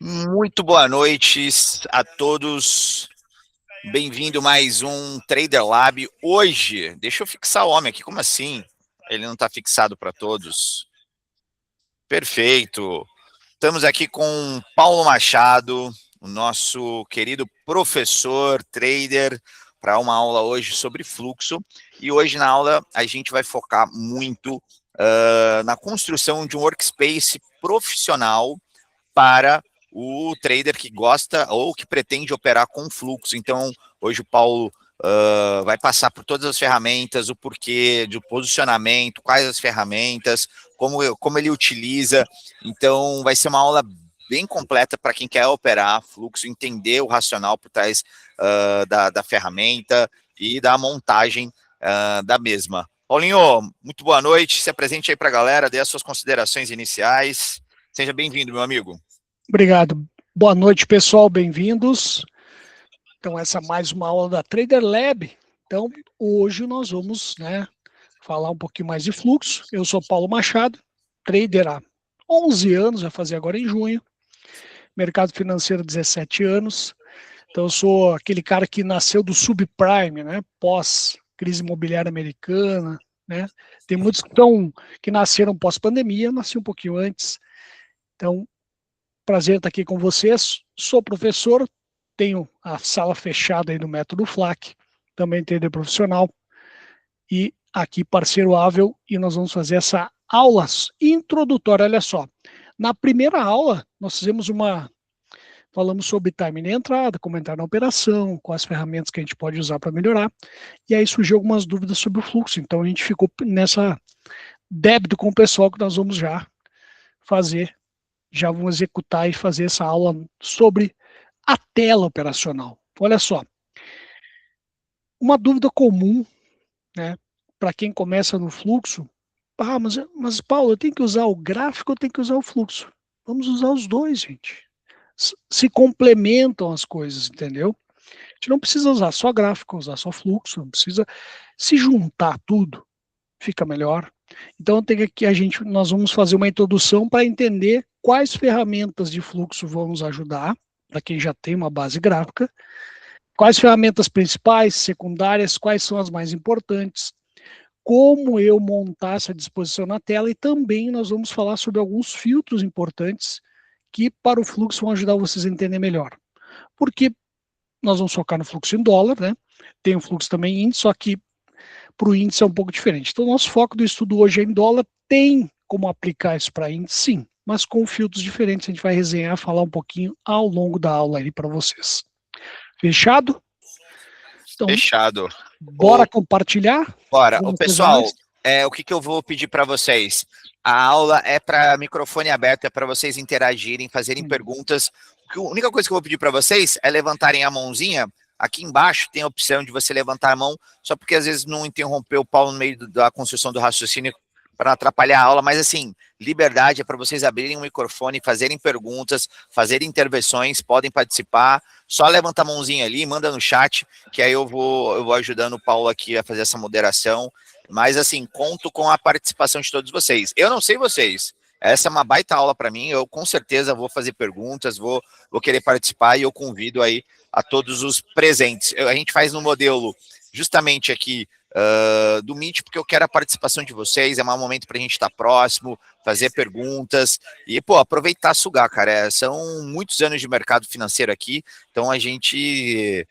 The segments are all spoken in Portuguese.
Muito boa noite a todos. Bem-vindo a mais um Trader Lab. Hoje, deixa eu fixar o homem aqui. Como assim? Ele não está fixado para todos. Perfeito. Estamos aqui com Paulo Machado, o nosso querido professor, trader, para uma aula hoje sobre fluxo. E hoje na aula a gente vai focar muito na construção de um workspace profissional para o trader que gosta ou que pretende operar com fluxo. Então, hoje o Paulo vai passar por todas as ferramentas, o porquê do posicionamento, quais as ferramentas, como ele utiliza. Então, vai ser uma aula bem completa para quem quer operar fluxo, entender o racional por trás da ferramenta e da montagem da mesma. Paulinho, muito boa noite. Se apresente aí para a galera, dê as suas considerações iniciais. Seja bem-vindo, meu amigo. Obrigado. Boa noite, pessoal. Bem-vindos. Então, essa é mais uma aula da Trader Lab. Então, hoje nós vamos, falar um pouquinho mais de fluxo. Eu sou Paulo Machado, trader há 11 anos, vai fazer agora em junho. Mercado financeiro, 17 anos. Então, eu sou aquele cara que nasceu do subprime, pós-crise imobiliária americana, Tem muitos que nasceram pós-pandemia, eu nasci um pouquinho antes. Então, prazer estar aqui com vocês. Sou professor, tenho a sala fechada aí no Método FLAC, também trader profissional. E aqui parceiro Ável, e nós vamos fazer essa aula introdutória. Olha só, na primeira aula nós falamos sobre timing de entrada, como entrar na operação, quais ferramentas que a gente pode usar para melhorar. E aí surgiu algumas dúvidas sobre o fluxo. Então a gente ficou nessa débito com o pessoal que nós vamos já vamos executar e fazer essa aula sobre a tela operacional. Olha só, uma dúvida comum, para quem começa no fluxo, mas Paulo, eu tenho que usar o gráfico ou tenho que usar o fluxo? Vamos usar os dois, gente. Se complementam as coisas, entendeu? A gente não precisa usar só gráfico, usar só fluxo, não precisa se juntar tudo, fica melhor. Então tem aqui nós vamos fazer uma introdução para entender quais ferramentas de fluxo vão nos ajudar, para quem já tem uma base gráfica, quais ferramentas principais, secundárias, quais são as mais importantes, como eu montar essa disposição na tela, e também nós vamos falar sobre alguns filtros importantes que para o fluxo vão ajudar vocês a entender melhor. Porque nós vamos focar no fluxo em dólar, Tem o fluxo também em índice, só que para o índice é um pouco diferente. Então, nosso foco do estudo hoje é em dólar. Tem como aplicar isso para índice? Sim, mas com filtros diferentes. A gente vai resenhar, falar um pouquinho ao longo da aula aí para vocês. Fechado? Então, fechado. Bora compartilhar? Bora. Pessoal, o que eu vou pedir para vocês? A aula é para microfone aberto, é para vocês interagirem, fazerem perguntas. A única coisa que eu vou pedir para vocês é levantarem a mãozinha. Aqui embaixo tem a opção de você levantar a mão, só porque às vezes não interrompeu o Paulo no meio da construção do raciocínio para atrapalhar a aula, mas assim, liberdade é para vocês abrirem o microfone, fazerem perguntas, fazerem intervenções, podem participar, só levanta a mãozinha ali, manda no chat, que aí eu vou ajudando o Paulo aqui a fazer essa moderação, mas assim, conto com a participação de todos vocês. Eu não sei vocês, essa é uma baita aula para mim, eu com certeza vou fazer perguntas, vou querer participar e eu convido aí a todos os presentes. A gente faz no modelo justamente aqui do Meet, porque eu quero a participação de vocês, é um momento para a gente estar próximo, fazer perguntas e, aproveitar, sugar, cara. São muitos anos de mercado financeiro aqui, então a gente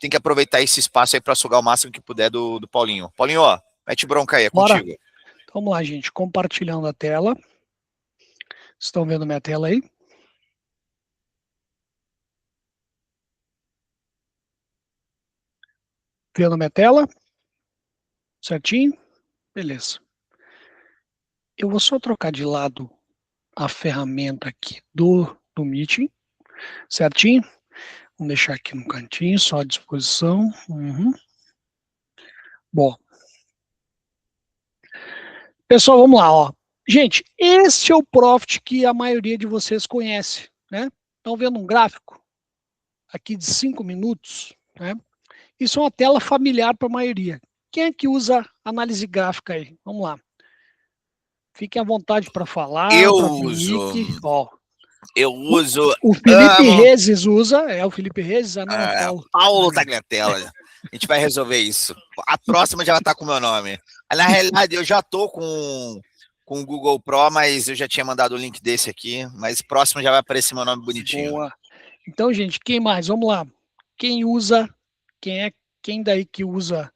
tem que aproveitar esse espaço aí para sugar o máximo que puder do Paulinho. Paulinho, mete bronca aí, é contigo. Então, vamos lá, gente, compartilhando a tela. Estão vendo minha tela aí? Vendo minha tela? Certinho? Beleza. Eu vou só trocar de lado a ferramenta aqui do Meeting, certinho? Vamos deixar aqui no cantinho, só à disposição. Bom. Pessoal, vamos lá, ó. Gente, esse é o Profit que a maioria de vocês conhece, Estão vendo um gráfico aqui de 5 minutos, Isso é uma tela familiar para a maioria. Quem é que usa análise gráfica aí? Vamos lá. Fiquem à vontade para falar. Eu uso. Ó, Eu uso, O Felipe amo. Rezes usa, o Felipe Rezes, não, é Paulo. Paulo Tagliatella. A gente vai resolver isso. A próxima já vai estar com o meu nome. Na realidade, eu já tô com o Google Pro, mas eu já tinha mandado o link desse aqui, mas próximo já vai aparecer meu nome bonitinho. Boa. Então, gente, quem mais? Vamos lá. Quem usa, quem daí que usa,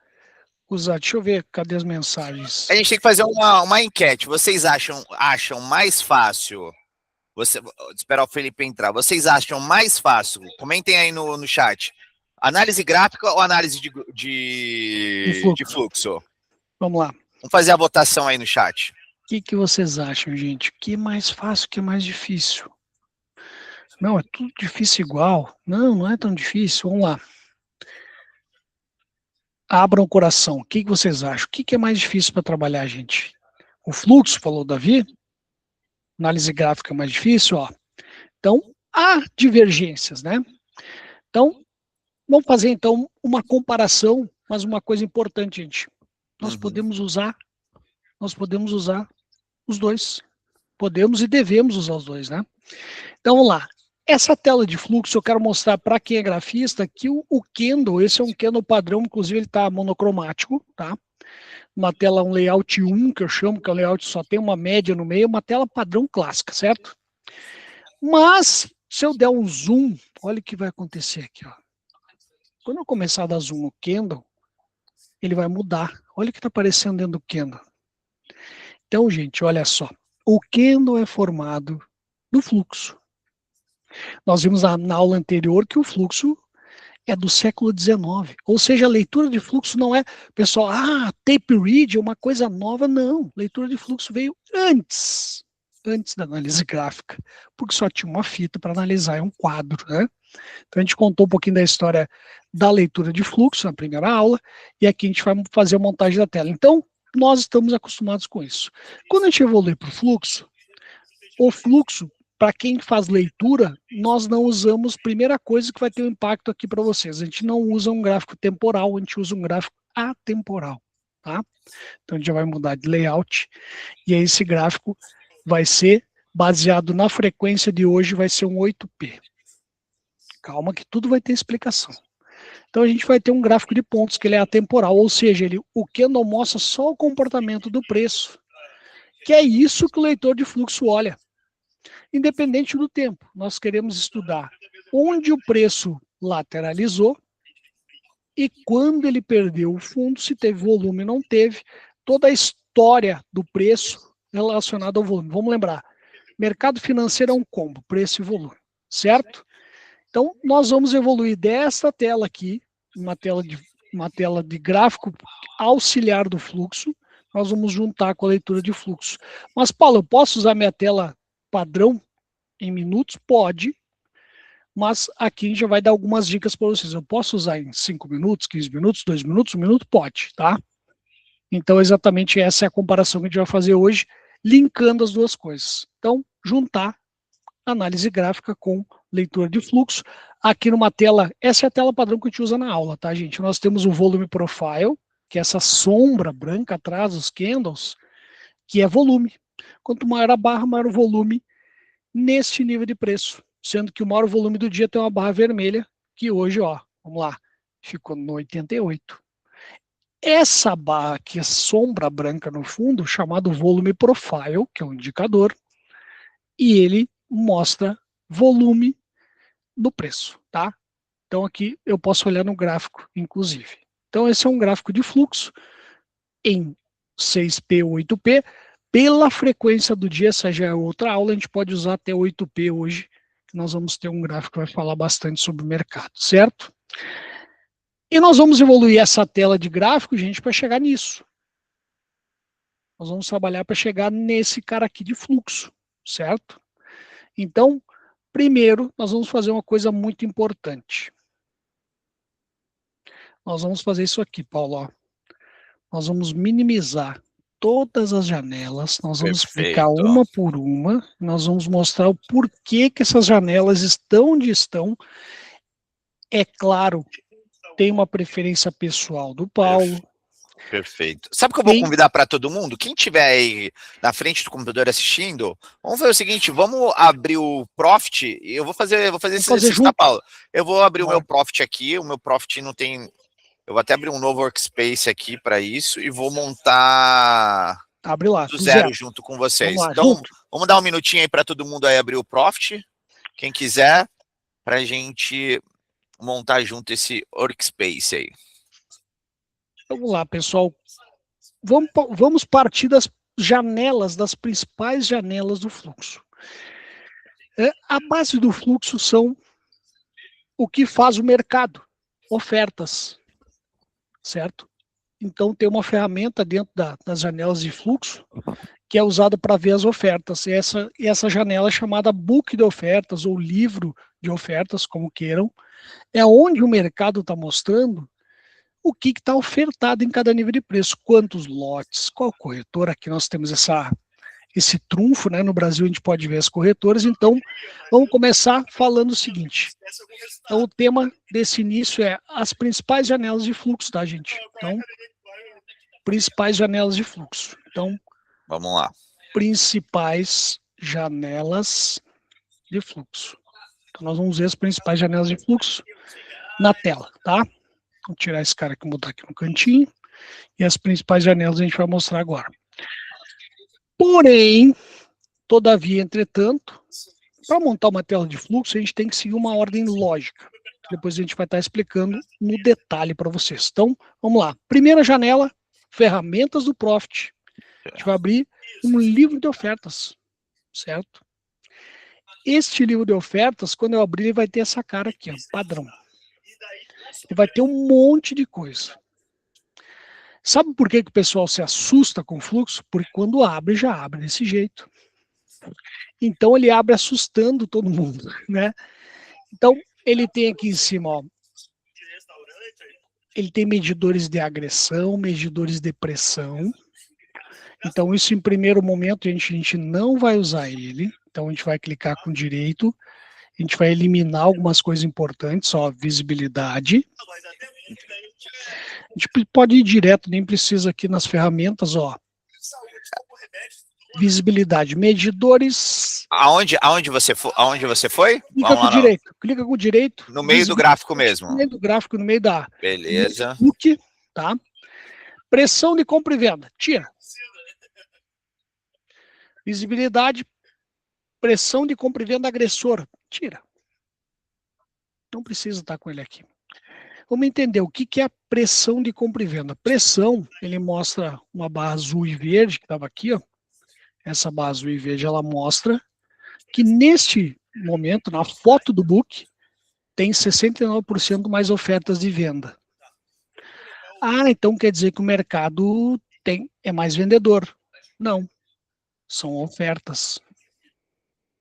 deixa eu ver, cadê as mensagens? A gente tem que fazer uma enquete. Vocês acham mais fácil? Esperar o Felipe entrar. Vocês acham mais fácil? Comentem aí no chat. Análise gráfica ou análise de fluxo? Vamos lá. Vamos fazer a votação aí no chat. O que vocês acham, gente? O que é mais fácil, o que é mais difícil? Não, é tudo difícil igual. Não, não é tão difícil. Vamos lá. Abram o coração. O que vocês acham? O que é mais difícil para trabalhar, gente? O fluxo, falou o Davi? Análise gráfica é mais difícil, ó. Então, há divergências, né? Então, vamos fazer então uma comparação, mas uma coisa importante, gente. Nós podemos usar os dois. Podemos e devemos usar os dois, né? Então, vamos lá. Essa tela de fluxo eu quero mostrar para quem é grafista que o Candle, esse é um Candle padrão, inclusive ele está monocromático, tá? Uma tela, um layout 1, que eu chamo, que é um layout só tem uma média no meio, uma tela padrão clássica, certo? Mas, se eu der um zoom, olha o que vai acontecer aqui, ó. Quando eu começar a dar zoom no Candle, ele vai mudar. Olha o que está aparecendo dentro do Candle. Então, gente, olha só. O Candle é formado do fluxo. Nós vimos na aula anterior que o fluxo é do século XIX. Ou seja, a leitura de fluxo não é, pessoal, tape read é uma coisa nova. Não, leitura de fluxo veio antes da análise gráfica, porque só tinha uma fita para analisar um quadro, né? Então a gente contou um pouquinho da história da leitura de fluxo na primeira aula, e aqui a gente vai fazer a montagem da tela. Então, nós estamos acostumados com isso. Quando a gente evolui para o fluxo, para quem faz leitura, nós não usamos, primeira coisa que vai ter um impacto aqui para vocês, a gente não usa um gráfico temporal, a gente usa um gráfico atemporal, tá? Então a gente já vai mudar de layout, e aí esse gráfico vai ser baseado na frequência de hoje, vai ser um 8P. Calma que tudo vai ter explicação. Então a gente vai ter um gráfico de pontos que ele é atemporal, ou seja, o candle mostra só o comportamento do preço, que é isso que o leitor de fluxo olha. Independente do tempo, nós queremos estudar onde o preço lateralizou e quando ele perdeu o fundo, se teve volume ou não teve, toda a história do preço relacionada ao volume. Vamos lembrar, mercado financeiro é um combo, preço e volume, certo? Então, nós vamos evoluir dessa tela aqui, uma tela de gráfico auxiliar do fluxo, nós vamos juntar com a leitura de fluxo. Mas, Paulo, eu posso usar minha tela padrão em minutos? Pode, mas aqui a gente já vai dar algumas dicas para vocês. Eu posso usar em 5 minutos, 15 minutos, 2 minutos, 1 minuto? Pode, tá? Então, exatamente essa é a comparação que a gente vai fazer hoje, linkando as duas coisas. Então, juntar análise gráfica com leitura de fluxo. Aqui numa tela, essa é a tela padrão que a gente usa na aula, tá, gente? Nós temos o volume profile, que é essa sombra branca atrás dos candles, que é volume. Quanto maior a barra, maior o volume neste nível de preço. Sendo que o maior volume do dia tem uma barra vermelha, que hoje, ó, vamos lá, ficou no 88. Essa barra aqui, a sombra branca no fundo, chamado volume profile, que é um indicador, e ele mostra volume no preço, tá? Então aqui eu posso olhar no gráfico, inclusive. Então esse é um gráfico de fluxo em 6P ou 8P. Pela frequência do dia, essa já é outra aula, a gente pode usar até 8P hoje, que nós vamos ter um gráfico que vai falar bastante sobre o mercado, certo? E nós vamos evoluir essa tela de gráfico, gente, para chegar nisso. Nós vamos trabalhar para chegar nesse cara aqui de fluxo, certo? Então, primeiro, nós vamos fazer uma coisa muito importante. Nós vamos fazer isso aqui, Paulo. Ó. Nós vamos minimizar todas as janelas, nós vamos explicar uma por uma, nós vamos mostrar o porquê que essas janelas estão onde estão. É claro, tem uma preferência pessoal do Paulo, Perfeito. Sabe o que eu vou convidar para todo mundo? Quem estiver aí na frente do computador assistindo, vamos fazer o seguinte, vamos abrir o Profit, eu vou fazer esse tapa. Eu vou abrir o meu Profit aqui, o meu Profit não tem... Eu vou até abrir um novo workspace aqui para isso e vou montar Abre lá, do zero junto com vocês. Vamos lá, então, vamos dar um minutinho aí para todo mundo aí abrir o Profit, quem quiser, para a gente montar junto esse workspace aí. Vamos lá, pessoal. Vamos partir das janelas, das principais janelas do fluxo. A base do fluxo são o que faz o mercado, ofertas, certo? Então tem uma ferramenta dentro das janelas de fluxo que é usada para ver as ofertas. E essa janela é chamada book de ofertas ou livro de ofertas, como queiram, é onde o mercado está mostrando o que está ofertado em cada nível de preço, quantos lotes, qual corretora. Aqui nós temos esse trunfo, né? No Brasil a gente pode ver as corretoras. Então, vamos começar falando o seguinte. Então, o tema desse início é as principais janelas de fluxo, tá, gente? Então, principais janelas de fluxo. Então, vamos lá. Principais janelas de fluxo. Então, nós vamos ver as principais janelas de fluxo na tela, tá? Vou tirar esse cara aqui e botar aqui no cantinho. E as principais janelas a gente vai mostrar agora. Porém, todavia, entretanto, para montar uma tela de fluxo, a gente tem que seguir uma ordem lógica. Depois a gente vai estar explicando no detalhe para vocês. Então, vamos lá. Primeira janela, ferramentas do Profit. A gente vai abrir um livro de ofertas, certo? Este livro de ofertas, quando eu abrir, ele vai ter essa cara aqui, ó, padrão. Ele vai ter um monte de coisa. Sabe por que o pessoal se assusta com o fluxo? Porque quando abre, já abre desse jeito. Então, ele abre assustando todo mundo, né? Então, ele tem aqui em cima, ó, ele tem medidores de agressão, medidores de pressão. Então, isso em primeiro momento a gente não vai usar ele. Então, a gente vai clicar com direito. A gente vai eliminar algumas coisas importantes, ó, visibilidade. A gente pode ir direto, nem precisa aqui nas ferramentas, ó. Visibilidade, medidores. Aonde você foi? Clica com direito. Clica com direito. No meio do gráfico mesmo. No meio do gráfico, no meio da. Beleza. Book, tá? Pressão de compra e venda. Tira. Visibilidade. Pressão de compra e venda agressor. Tira. Não precisa estar com ele aqui. Vamos entender o que é a pressão de compra e venda. Pressão, ele mostra uma barra azul e verde, que estava aqui, ó. Essa barra azul e verde, ela mostra que neste momento, na foto do book, tem 69% mais ofertas de venda. Ah, então quer dizer que o mercado é mais vendedor. Não, são ofertas.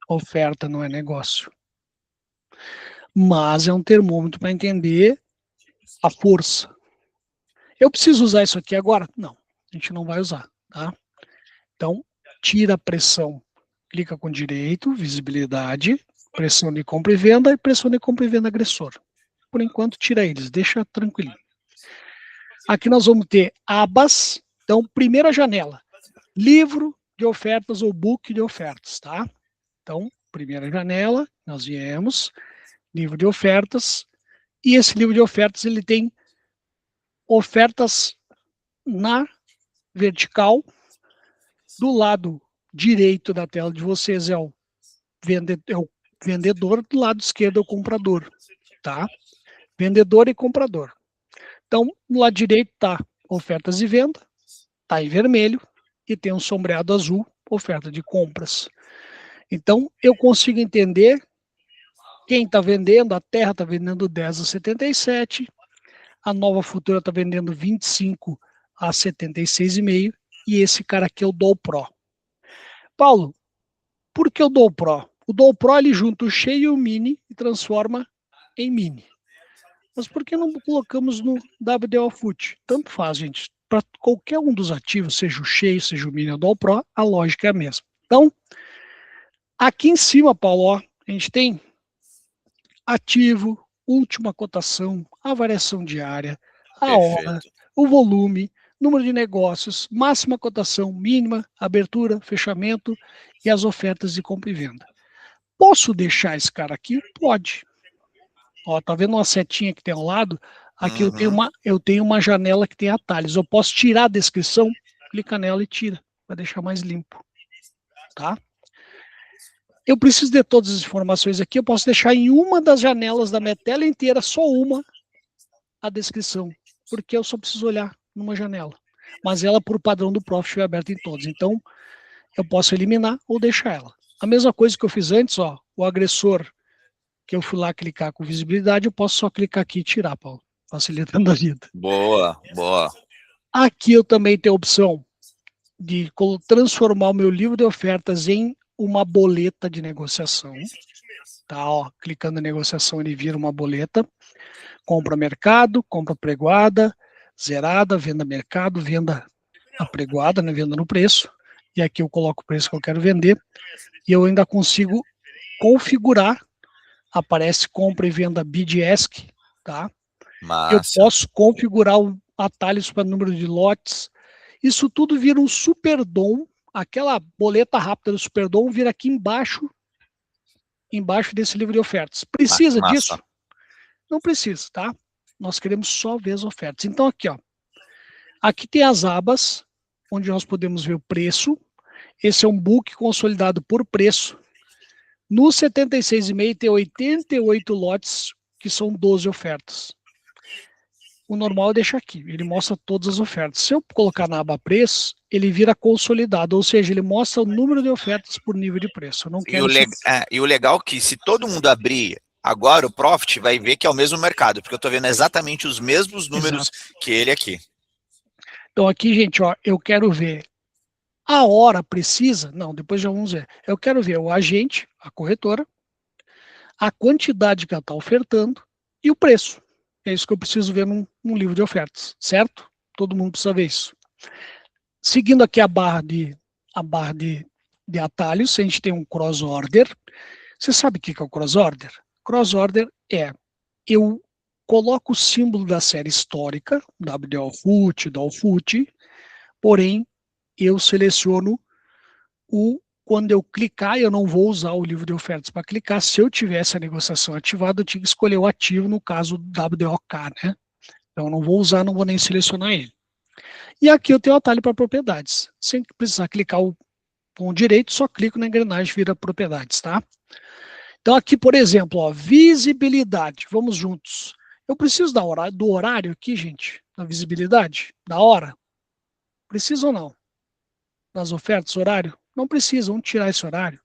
Oferta não é negócio. Mas é um termômetro para entender a força. Eu preciso usar isso aqui agora? Não, a gente não vai usar, tá? Então, tira a pressão, clica com direito, visibilidade, pressão de compra e venda agressor. Por enquanto, tira eles, deixa tranquilinho. Aqui nós vamos ter abas. Então, primeira janela, livro de ofertas ou book de ofertas, tá? Então, primeira janela, nós viemos, livro de ofertas, e esse livro de ofertas, ele tem ofertas na vertical. Do lado direito da tela de vocês é o vendedor, do lado esquerdo é o comprador, tá? Vendedor e comprador. Então, no lado direito está ofertas de venda, está em vermelho, e tem um sombreado azul, oferta de compras. Então, eu consigo entender quem está vendendo. A Terra está vendendo 10 a 77, a Nova Futura está vendendo 25 a 76,5, e esse cara aqui é o Dow Pro. Paulo, por que o Dow Pro? O Dow Pro, ele junta o cheio e o mini e transforma em mini. Mas por que não colocamos no WDO Foot? Tanto faz, gente. Para qualquer um dos ativos, seja o cheio, seja o mini ou o Dow Pro, a lógica é a mesma. Então, aqui em cima, Paulo, ó, a gente tem ativo, última cotação, a variação diária, a hora, o volume, número de negócios, máxima cotação, mínima, abertura, fechamento e as ofertas de compra e venda. Posso deixar esse cara aqui? Pode. Ó, tá vendo uma setinha que tem ao lado? Aqui eu tenho uma janela que tem atalhos. Eu posso tirar a descrição, clica nela e tira, para deixar mais limpo. Tá? Eu preciso de todas as informações aqui, eu posso deixar em uma das janelas da minha tela inteira, só uma, a descrição, porque eu só preciso olhar numa janela. Mas ela, por padrão do Profit, é aberta em todos. Então, eu posso eliminar ou deixar ela. A mesma coisa que eu fiz antes, ó, o agressor, que eu fui lá clicar com visibilidade, eu posso só clicar aqui e tirar, Paulo, facilitando a vida. Boa, boa. Aqui eu também tenho a opção de transformar o meu livro de ofertas em uma boleta de negociação. Tá, ó, clicando em negociação, ele vira uma boleta. Compra mercado, compra pregoada, zerada, venda mercado, venda apregoada, né, venda no preço. E aqui eu coloco o preço que eu quero vender. E eu ainda consigo configurar. Aparece compra e venda bid-ask, tá? Massa. Eu posso configurar atalhos para número de lotes. Isso tudo vira um Superdom. Aquela boleta rápida do Superdom vira aqui embaixo desse livro de ofertas. Precisa disso? Não precisa, tá? Nós queremos só ver as ofertas. Então aqui, ó. Aqui tem as abas, onde nós podemos ver o preço. Esse é um book consolidado por preço. No 76,5 tem 88 lotes, que são 12 ofertas. O normal é deixar aqui, ele mostra todas as ofertas. Se eu colocar na aba preço, ele vira consolidado, ou seja, ele mostra o número de ofertas por nível de preço. Eu não quero e o legal é que se todo mundo abrir agora, o Profit vai ver que é o mesmo mercado, porque eu estou vendo exatamente os mesmos números que ele aqui. Então aqui, gente, ó, eu quero ver a hora precisa, não, depois já vamos ver. Eu quero ver o agente, a corretora, a quantidade que ela está ofertando e o preço. É isso que eu preciso ver num livro de ofertas, certo? Todo mundo precisa ver isso. Seguindo aqui a barra de atalhos, a gente tem um cross order. Você sabe o que é o cross order? Cross order é, eu coloco o símbolo da série histórica, WDO FUT, DOL FUT, porém eu seleciono quando eu clicar, eu não vou usar o livro de ofertas para clicar. Se eu tivesse a negociação ativada, eu tinha que escolher o ativo, no caso WDOK, né? Então eu não vou usar, não vou nem selecionar ele. E aqui eu tenho o atalho para propriedades. Sem precisar clicar com o direito, só clico na engrenagem, vira propriedades, tá? Então aqui, por exemplo, ó, visibilidade. Vamos juntos. Eu preciso do horário aqui, gente, da visibilidade, da hora. Precisa ou não? Das ofertas, horário? Não precisa, vamos tirar esse horário.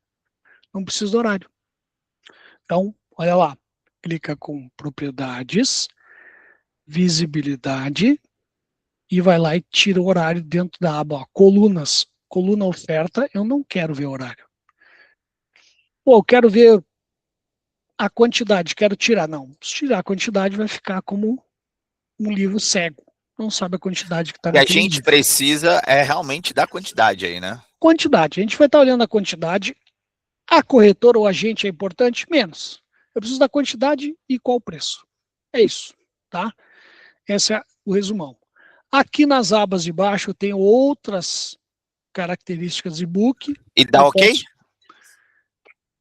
Não precisa do horário. Então, olha lá. Clica com propriedades, visibilidade, e vai lá e tira o horário dentro da aba, ó, colunas. Coluna oferta, eu não quero ver horário. Pô, eu quero ver a quantidade, quero tirar. Não, se tirar a quantidade vai ficar como um livro cego. Não sabe a quantidade que está E a naquele gente livro. precisa realmente da quantidade aí, né? Quantidade, a gente vai estar olhando a quantidade. A corretora ou agente é importante? Menos. Eu preciso da quantidade e qual o preço. É isso, tá? Esse é o resumão. Aqui nas abas de baixo eu tenho outras características de book. E dá ok?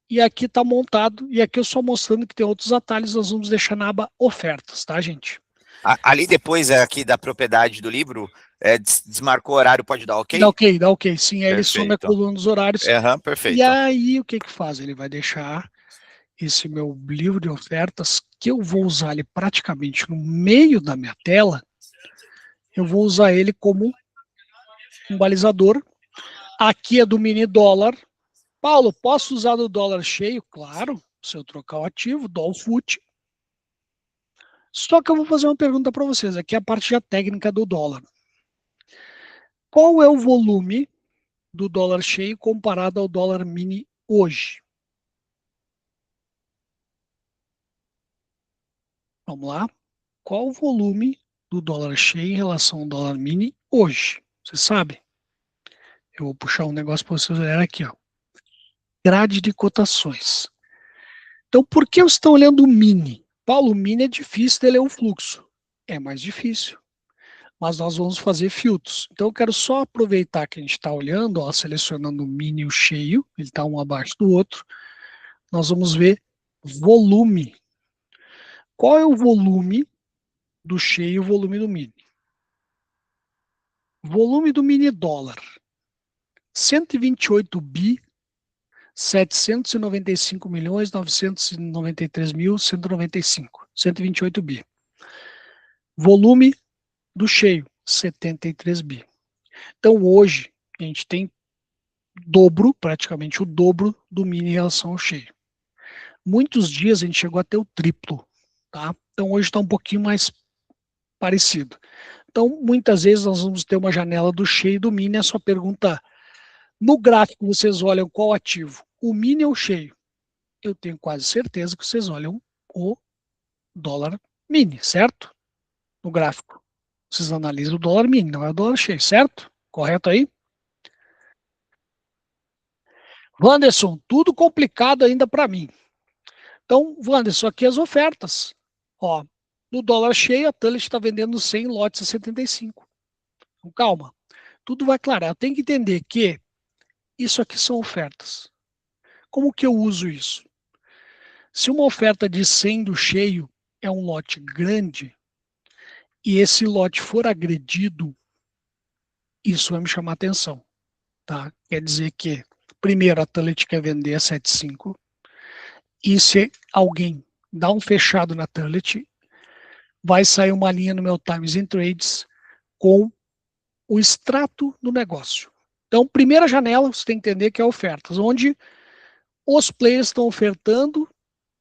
E aqui está montado, e aqui eu só mostrando que tem outros atalhos, nós vamos deixar na aba ofertas, tá, gente? Ali depois aqui da propriedade do livro, desmarcou o horário, pode dar ok? Dá ok, sim, aí ele some a coluna dos horários. Perfeito. E aí o que que faz? Ele vai deixar esse meu livro de ofertas, que eu vou usar ele praticamente no meio da minha tela, eu vou usar ele como um balizador. Aqui é do mini dólar. Paulo, posso usar do dólar cheio? Claro, se eu trocar o ativo, DOL FUT. Só que eu vou fazer uma pergunta para vocês, aqui é a parte já técnica do dólar. Qual é o volume do dólar cheio comparado ao dólar mini hoje? Vamos lá. Qual o volume do dólar cheio em relação ao dólar mini hoje? Você sabe? Eu vou puxar um negócio para vocês olharem aqui, ó. Grade de cotações. Então, por que vocês estão olhando o mini? Paulo, o mini é difícil de ler o fluxo. É mais difícil. mas nós vamos fazer filtros. Então eu quero só aproveitar que a gente está olhando, ó, selecionando o mini e o cheio, ele está um abaixo do outro. Nós vamos ver volume. Qual é o volume do cheio e o volume do mini? Volume do mini dólar, 128 bi, 795 milhões, 993 mil, 195, 128 bi. Volume do cheio, 73 bi. Então hoje a gente tem dobro, praticamente o dobro do mini em relação ao cheio. Muitos dias a gente chegou a ter o triplo, tá? Então hoje está um pouquinho mais parecido. Então muitas vezes nós vamos ter uma janela do cheio e do mini. A sua pergunta, no gráfico vocês olham qual ativo? O mini ou o cheio? Eu tenho quase certeza que vocês olham o dólar mini, certo? No gráfico. Vocês analisam o dólar mini, não é o dólar cheio, certo? Correto aí? Wanderson, tudo complicado ainda para mim. Então, Wanderson, aqui as ofertas. Ó, no dólar cheio, a Tullet está vendendo 100 lotes a 75. Então, calma, tudo vai clarear. Eu tenho que entender que isso aqui são ofertas. Como que eu uso isso? Se uma oferta de 100 do cheio é um lote grande e esse lote for agredido, isso vai me chamar atenção. Tá? Quer dizer que, primeiro, a Tullet quer vender a 75 e se alguém dá um fechado na Tullet, vai sair uma linha no meu Times in Trades com o extrato do negócio. Então, primeira janela, você tem que entender que é ofertas, onde os players estão ofertando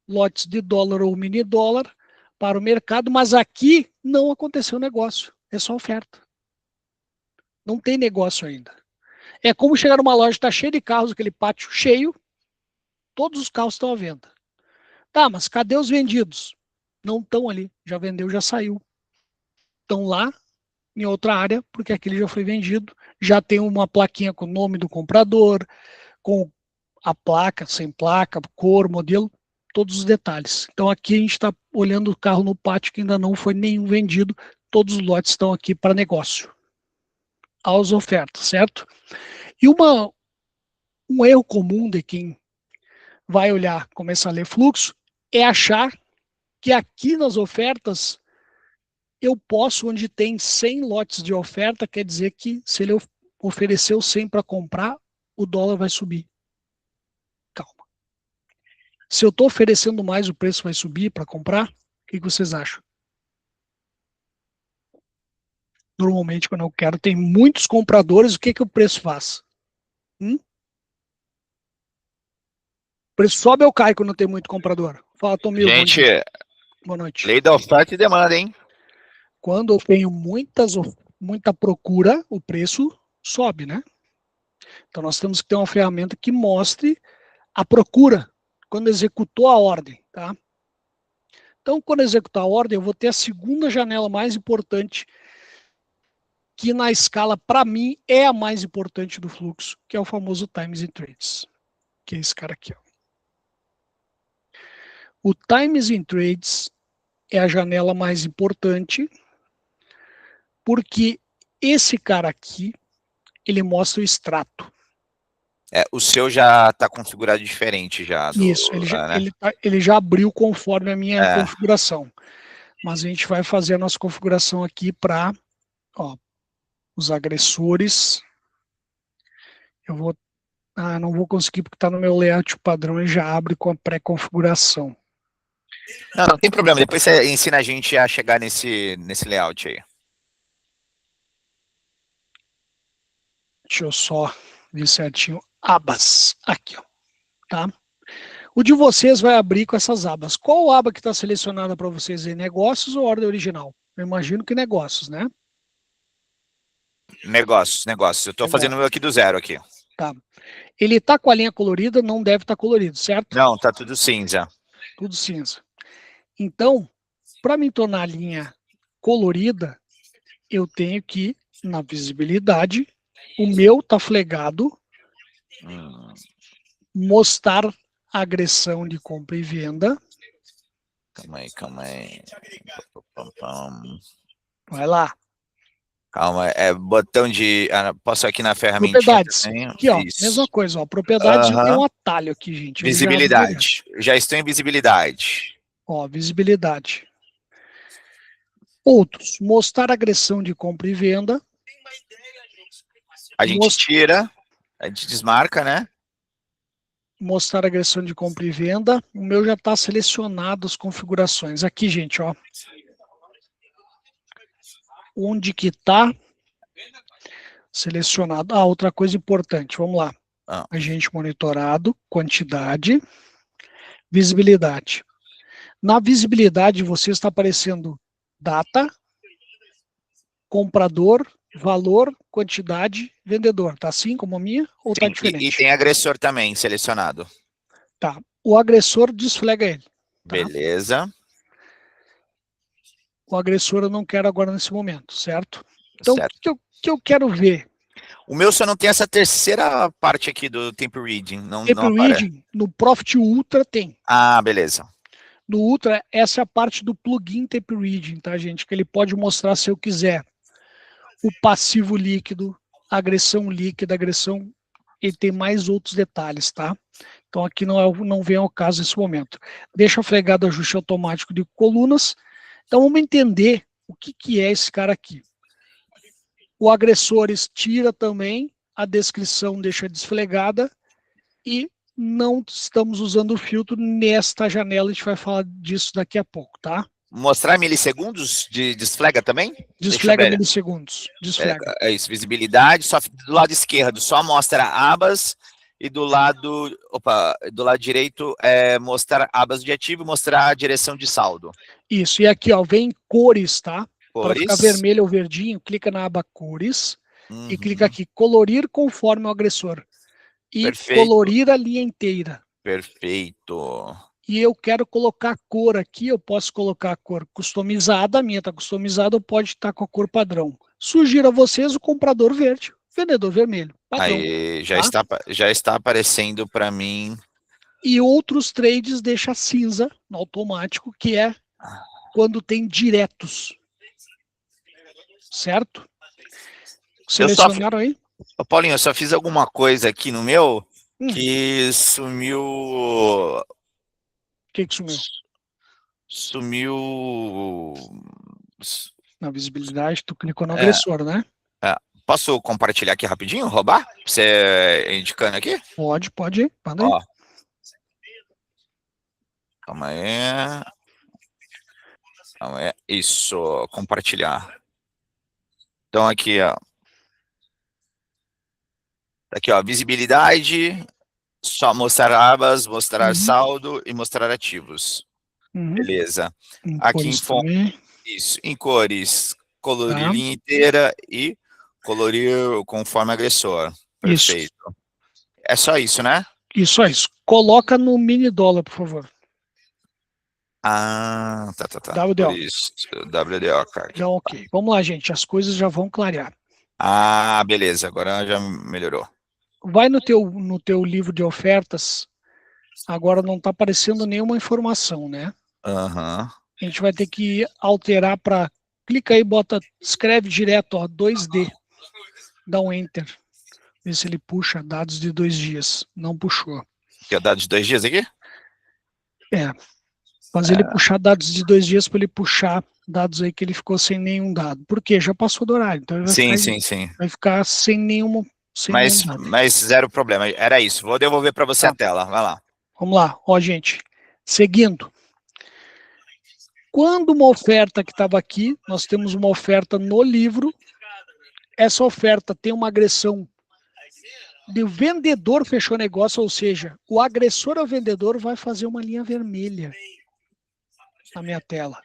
lotes de dólar ou mini dólar para o mercado, mas aqui não aconteceu negócio, é só oferta. Não tem negócio ainda. É como chegar numa loja, está cheia de carros, aquele pátio cheio, todos os carros estão à venda. Tá, mas cadê os vendidos? Não estão ali, já vendeu, já saiu. Estão lá em outra área, porque aquele já foi vendido, já tem uma plaquinha com o nome do comprador, com a placa, sem placa, cor, modelo, todos os detalhes. Então aqui a gente está olhando o carro no pátio que ainda não foi nenhum vendido, todos os lotes estão aqui para negócio, às ofertas, certo? E um erro comum de quem vai olhar, começar a ler fluxo, é achar que aqui nas ofertas eu posso, onde tem 100 lotes de oferta, quer dizer que se ele ofereceu 100 para comprar, o dólar vai subir. Calma. Se eu estou oferecendo mais, o preço vai subir para comprar? O que vocês acham? Normalmente, quando eu quero, tem muitos compradores, o que o preço faz? O preço sobe ou cai quando tem muito comprador? Fala, Tomil, bom Gente, dia. Boa noite. lei da oferta e demanda, hein? Quando eu tenho muita procura, o preço sobe, né? Então nós temos que ter uma ferramenta que mostre a procura quando executou a ordem, tá? Então, quando executar a ordem, eu vou ter a segunda janela mais importante, que na escala, para mim, é a mais importante do fluxo, que é o famoso Times in Trades, que é esse cara aqui. Ó. O Times in Trades é a janela mais importante, porque esse cara aqui, ele mostra o extrato. O seu já está configurado diferente já. Isso, Né? ele já abriu conforme a minha configuração. Mas a gente vai fazer a nossa configuração aqui para os agressores. Eu vou, não vou conseguir porque está no meu layout padrão e já abre com a pré-configuração. Não tem problema, depois você ensina a gente a chegar nesse layout aí. Deixa eu só ver certinho. Abas, aqui, ó, tá? O de vocês vai abrir com essas abas. Qual aba que está selecionada para vocês aí? Negócios ou ordem original? Eu imagino que negócios, né? Negócios. Eu estou fazendo o meu aqui do zero aqui. Tá. Ele está com a linha colorida, não deve estar colorido, certo? Não, tá tudo cinza. Tudo cinza. Então, para me tornar a linha colorida, eu tenho que, na visibilidade, o meu está flegado, mostrar a agressão de compra e venda. Calma aí. Vai lá. Calma, é botão de... posso ir aqui na ferramentinha Propriedades. também? Aqui, ó, mesma Isso. coisa, ó. Propriedades já tem Aham. um atalho aqui, gente. Ele já abre direto. Visibilidade. Já estou em visibilidade. Ó, visibilidade. Outros, mostrar agressão de compra e venda. A gente tira, a gente desmarca, né? Mostrar agressão de compra e venda. O meu já está selecionado as configurações. Aqui, gente, ó. Onde que está selecionado. Ah, outra coisa importante, vamos lá. Agente monitorado, quantidade, visibilidade. Na visibilidade, você está aparecendo data, comprador, valor, quantidade, vendedor. Tá assim como a minha ou tá diferente? E tem agressor também selecionado. Tá. O agressor desflega ele. Tá? Beleza. O agressor eu não quero agora nesse momento, certo? Então, certo. o que eu quero ver? O meu só não tem essa terceira parte aqui do Temp Reading. Não aparece. Reading, no Profit Ultra tem. Ah, beleza. No Ultra, essa é a parte do plugin Tape Reading, tá, gente? Que ele pode mostrar, se eu quiser, o passivo líquido, agressão líquida, agressão, ele tem mais outros detalhes, tá? Então aqui não vem ao caso nesse momento. Deixa fregado ajuste automático de colunas. Então vamos entender o que é esse cara aqui. O agressores tira também, a descrição deixa desflegada e não estamos usando o filtro nesta janela, a gente vai falar disso daqui a pouco, tá? Mostrar milissegundos de desflega também? Desflega milissegundos. Desflega. É isso, visibilidade, só do lado esquerdo só mostra abas e do lado direito é mostrar abas de ativo e mostrar a direção de saldo. Isso, e aqui ó, vem cores, tá? Para ficar vermelho ou verdinho, clica na aba cores e clica aqui, colorir conforme o agressor. E colorir a linha inteira. Perfeito. E eu quero colocar a cor aqui, eu posso colocar a cor customizada, a minha está customizada, ou pode estar com a cor padrão. Sugiro a vocês o comprador verde, vendedor vermelho, padrão. Aí, já está aparecendo para mim. E outros trades deixa cinza no automático, que é quando tem diretos. Certo? Selecionaram aí? Paulinho, eu só fiz alguma coisa aqui no meu que sumiu. O que sumiu? Sumiu. Na visibilidade, tu clicou no agressor, né? Posso compartilhar aqui rapidinho, roubar? Você indicando aqui? Pode ir. Manda aí. Ó. Calma aí. Isso, compartilhar. Então aqui, ó. Aqui, ó, visibilidade, só mostrar abas, mostrar saldo e mostrar ativos. Beleza. Aqui em fonte, isso, em cores, colorir linha inteira e colorir conforme agressor. Perfeito. Isso. É só isso, né? Isso. Coloca no mini dólar, por favor. Ah, tá. WDO. Por isso, WDO, cara. Já ok. Vamos lá, gente, as coisas já vão clarear. Ah, beleza, agora já melhorou. Vai no teu livro de ofertas, agora não está aparecendo nenhuma informação, né? A gente vai ter que alterar para... Clica aí, escreve direto, ó, 2D. Dá um Enter. Vê se ele puxa dados de 2 dias. Não puxou. Que é dados de 2 dias aqui? Mas ele puxar dados de 2 dias para ele puxar dados aí que ele ficou sem nenhum dado. Por quê? Já passou do horário. Então ele vai vai ficar sem nenhum dado. Mas zero problema. Era isso. Vou devolver para você a tela. Vai lá. Vamos lá. Ó, gente. Seguindo. Quando uma oferta que estava aqui, nós temos uma oferta no livro. Essa oferta tem uma agressão de vendedor fechou negócio, ou seja, o agressor ao vendedor vai fazer uma linha vermelha na minha tela.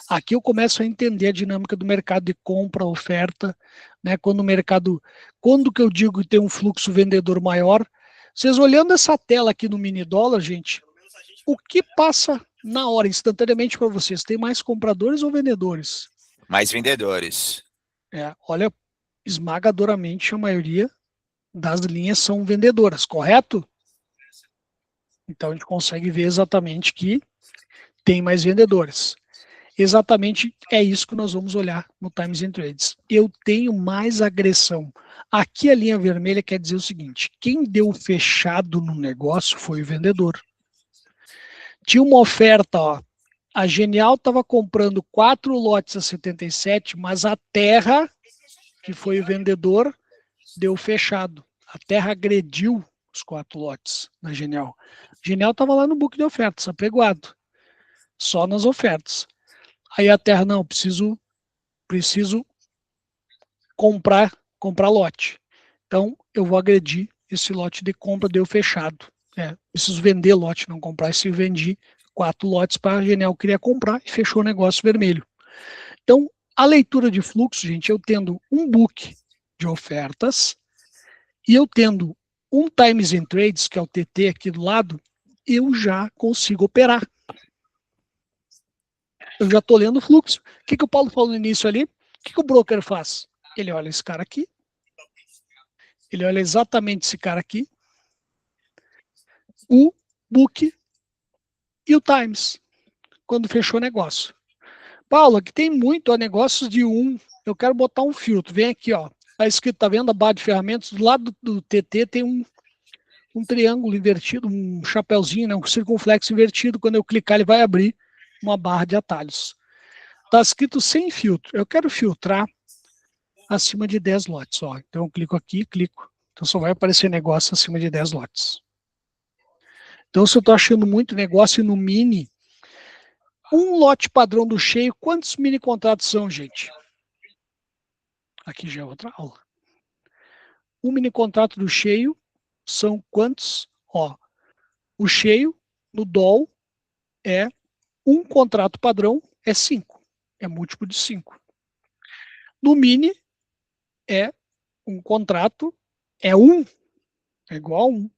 Aqui eu começo a entender a dinâmica do mercado de compra, oferta, né? Quando que eu digo que tem um fluxo vendedor maior, vocês olhando essa tela aqui no mini dólar, gente, o que passa na hora, instantaneamente para vocês? Tem mais compradores ou vendedores? Mais vendedores. Olha, esmagadoramente a maioria das linhas são vendedoras, correto? Então a gente consegue ver exatamente que tem mais vendedores. Exatamente é isso que nós vamos olhar no Times and Trades. Eu tenho mais agressão. Aqui a linha vermelha quer dizer o seguinte, quem deu fechado no negócio foi o vendedor. Tinha uma oferta, ó, a Genial estava comprando 4 lotes a 77, mas a Terra, que foi o vendedor, deu fechado. A Terra agrediu os 4 lotes da Genial. Genial estava lá no book de ofertas, apregoado, só nas ofertas. Aí a Terra, não, preciso comprar lote. Então, eu vou agredir esse lote de compra, deu fechado. Preciso vender lote, não comprar. Se eu vendi 4 lotes para a Genial queria comprar e fechou o negócio vermelho. Então, a leitura de fluxo, gente, eu tendo um book de ofertas e eu tendo um Times and Trades, que é o TT aqui do lado, eu já consigo operar. Eu já estou lendo o fluxo. O que o Paulo falou no início ali? O que o broker faz? Ele olha esse cara aqui, ele olha exatamente esse cara aqui, o book e o Times, quando fechou o negócio. Paulo, aqui tem muito, ó, negócios de eu quero botar um filtro, vem aqui, ó, tá escrito, tá vendo a barra de ferramentas, do lado do TT tem um triângulo invertido, um chapéuzinho, né, um circunflexo invertido, quando eu clicar ele vai abrir uma barra de atalhos. Tá escrito sem filtro, eu quero filtrar acima de 10 lotes, ó, então eu clico aqui, clico, então só vai aparecer negócio acima de 10 lotes. Então se eu estou achando muito negócio no mini, um lote padrão do cheio, quantos mini contratos são, gente? Aqui já é outra aula. Um mini contrato do cheio são quantos? Ó, o cheio no DOL é um contrato padrão é 5, é múltiplo de 5. No mini é um contrato é 1, é igual a 1.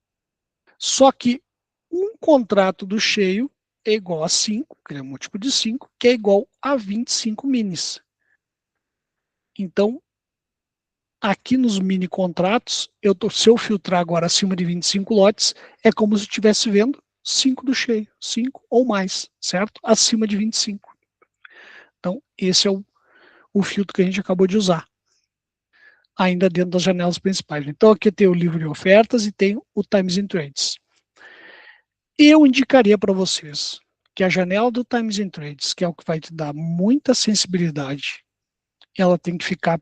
Só que um contrato do cheio é igual a 5, que é múltiplo de 5, que é igual a 25 minis. Então, aqui nos mini contratos, se eu filtrar agora acima de 25 lotes, é como se eu estivesse vendo 5 do cheio, 5 ou mais, certo? Acima de 25. Então, esse é o filtro que a gente acabou de usar, ainda dentro das janelas principais. Então, aqui tem o livro de ofertas e tem o Times and Trades. Eu indicaria para vocês que a janela do Times and Trades, que é o que vai te dar muita sensibilidade, ela tem que ficar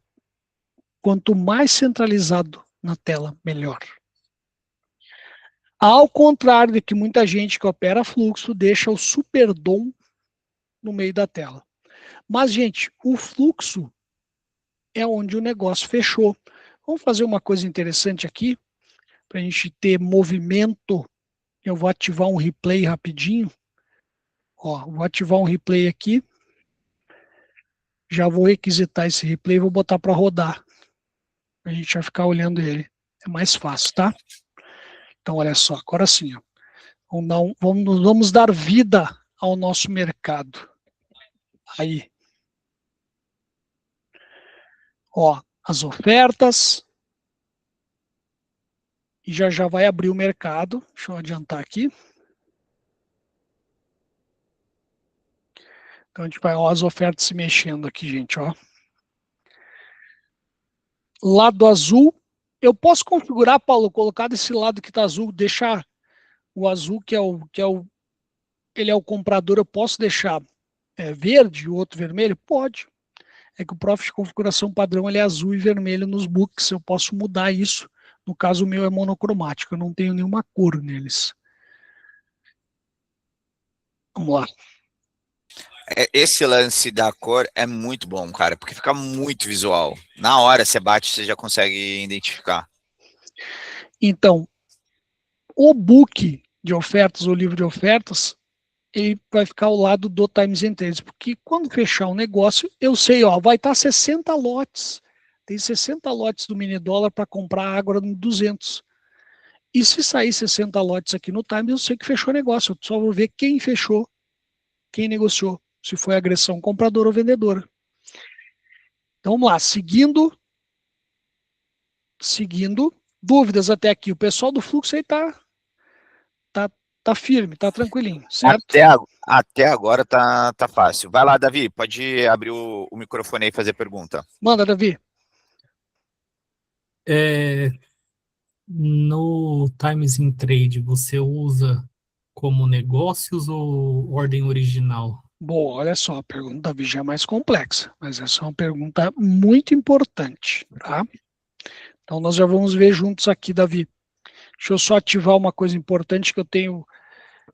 quanto mais centralizado na tela, melhor. Ao contrário de que muita gente que opera fluxo deixa o Superdom no meio da tela. Mas, gente, o fluxo é onde o negócio fechou. Vamos fazer uma coisa interessante aqui, para a gente ter movimento. Eu vou ativar um replay rapidinho. Ó, vou ativar um replay aqui. Já vou requisitar esse replay e vou botar para rodar. A gente vai ficar olhando ele. É mais fácil, tá? Então, olha só, agora sim. Ó. Vamos dar vida ao nosso mercado. Aí. Ó, as ofertas. E já vai abrir o mercado. Deixa eu adiantar aqui. Então, a gente vai, ó, as ofertas se mexendo aqui, gente, ó. Lado azul. Eu posso configurar, Paulo, colocar desse lado que está azul, deixar o azul, ele é o comprador, eu posso deixar verde e o outro vermelho? Pode. É que o Profit de configuração padrão ele é azul e vermelho nos books, eu posso mudar isso. No caso, o meu é monocromático, eu não tenho nenhuma cor neles. Vamos lá. Esse lance da cor é muito bom, cara, porque fica muito visual. Na hora você bate, você já consegue identificar. Então, o book de ofertas, o livro de ofertas, ele vai ficar ao lado do Times and Trades, porque quando fechar um negócio, eu sei, ó, vai estar 60 lotes. Tem 60 lotes do mini dólar para comprar agora no 200. E se sair 60 lotes aqui no Times, eu sei que fechou o negócio. Eu só vou ver quem fechou, quem negociou, se foi agressão compradora ou vendedora. Então vamos lá, seguindo, dúvidas até aqui. O pessoal do fluxo aí tá tá firme, tá tranquilinho, certo? Até agora tá fácil. Vai lá, Davi, pode abrir o microfone aí e fazer pergunta. Manda, Davi. No Times in Trade, você usa como negócios ou ordem original? Boa, olha só, a pergunta da Davi já é mais complexa, mas essa é uma pergunta muito importante, tá? Então nós já vamos ver juntos aqui, Davi. Deixa eu só ativar uma coisa importante que eu tenho.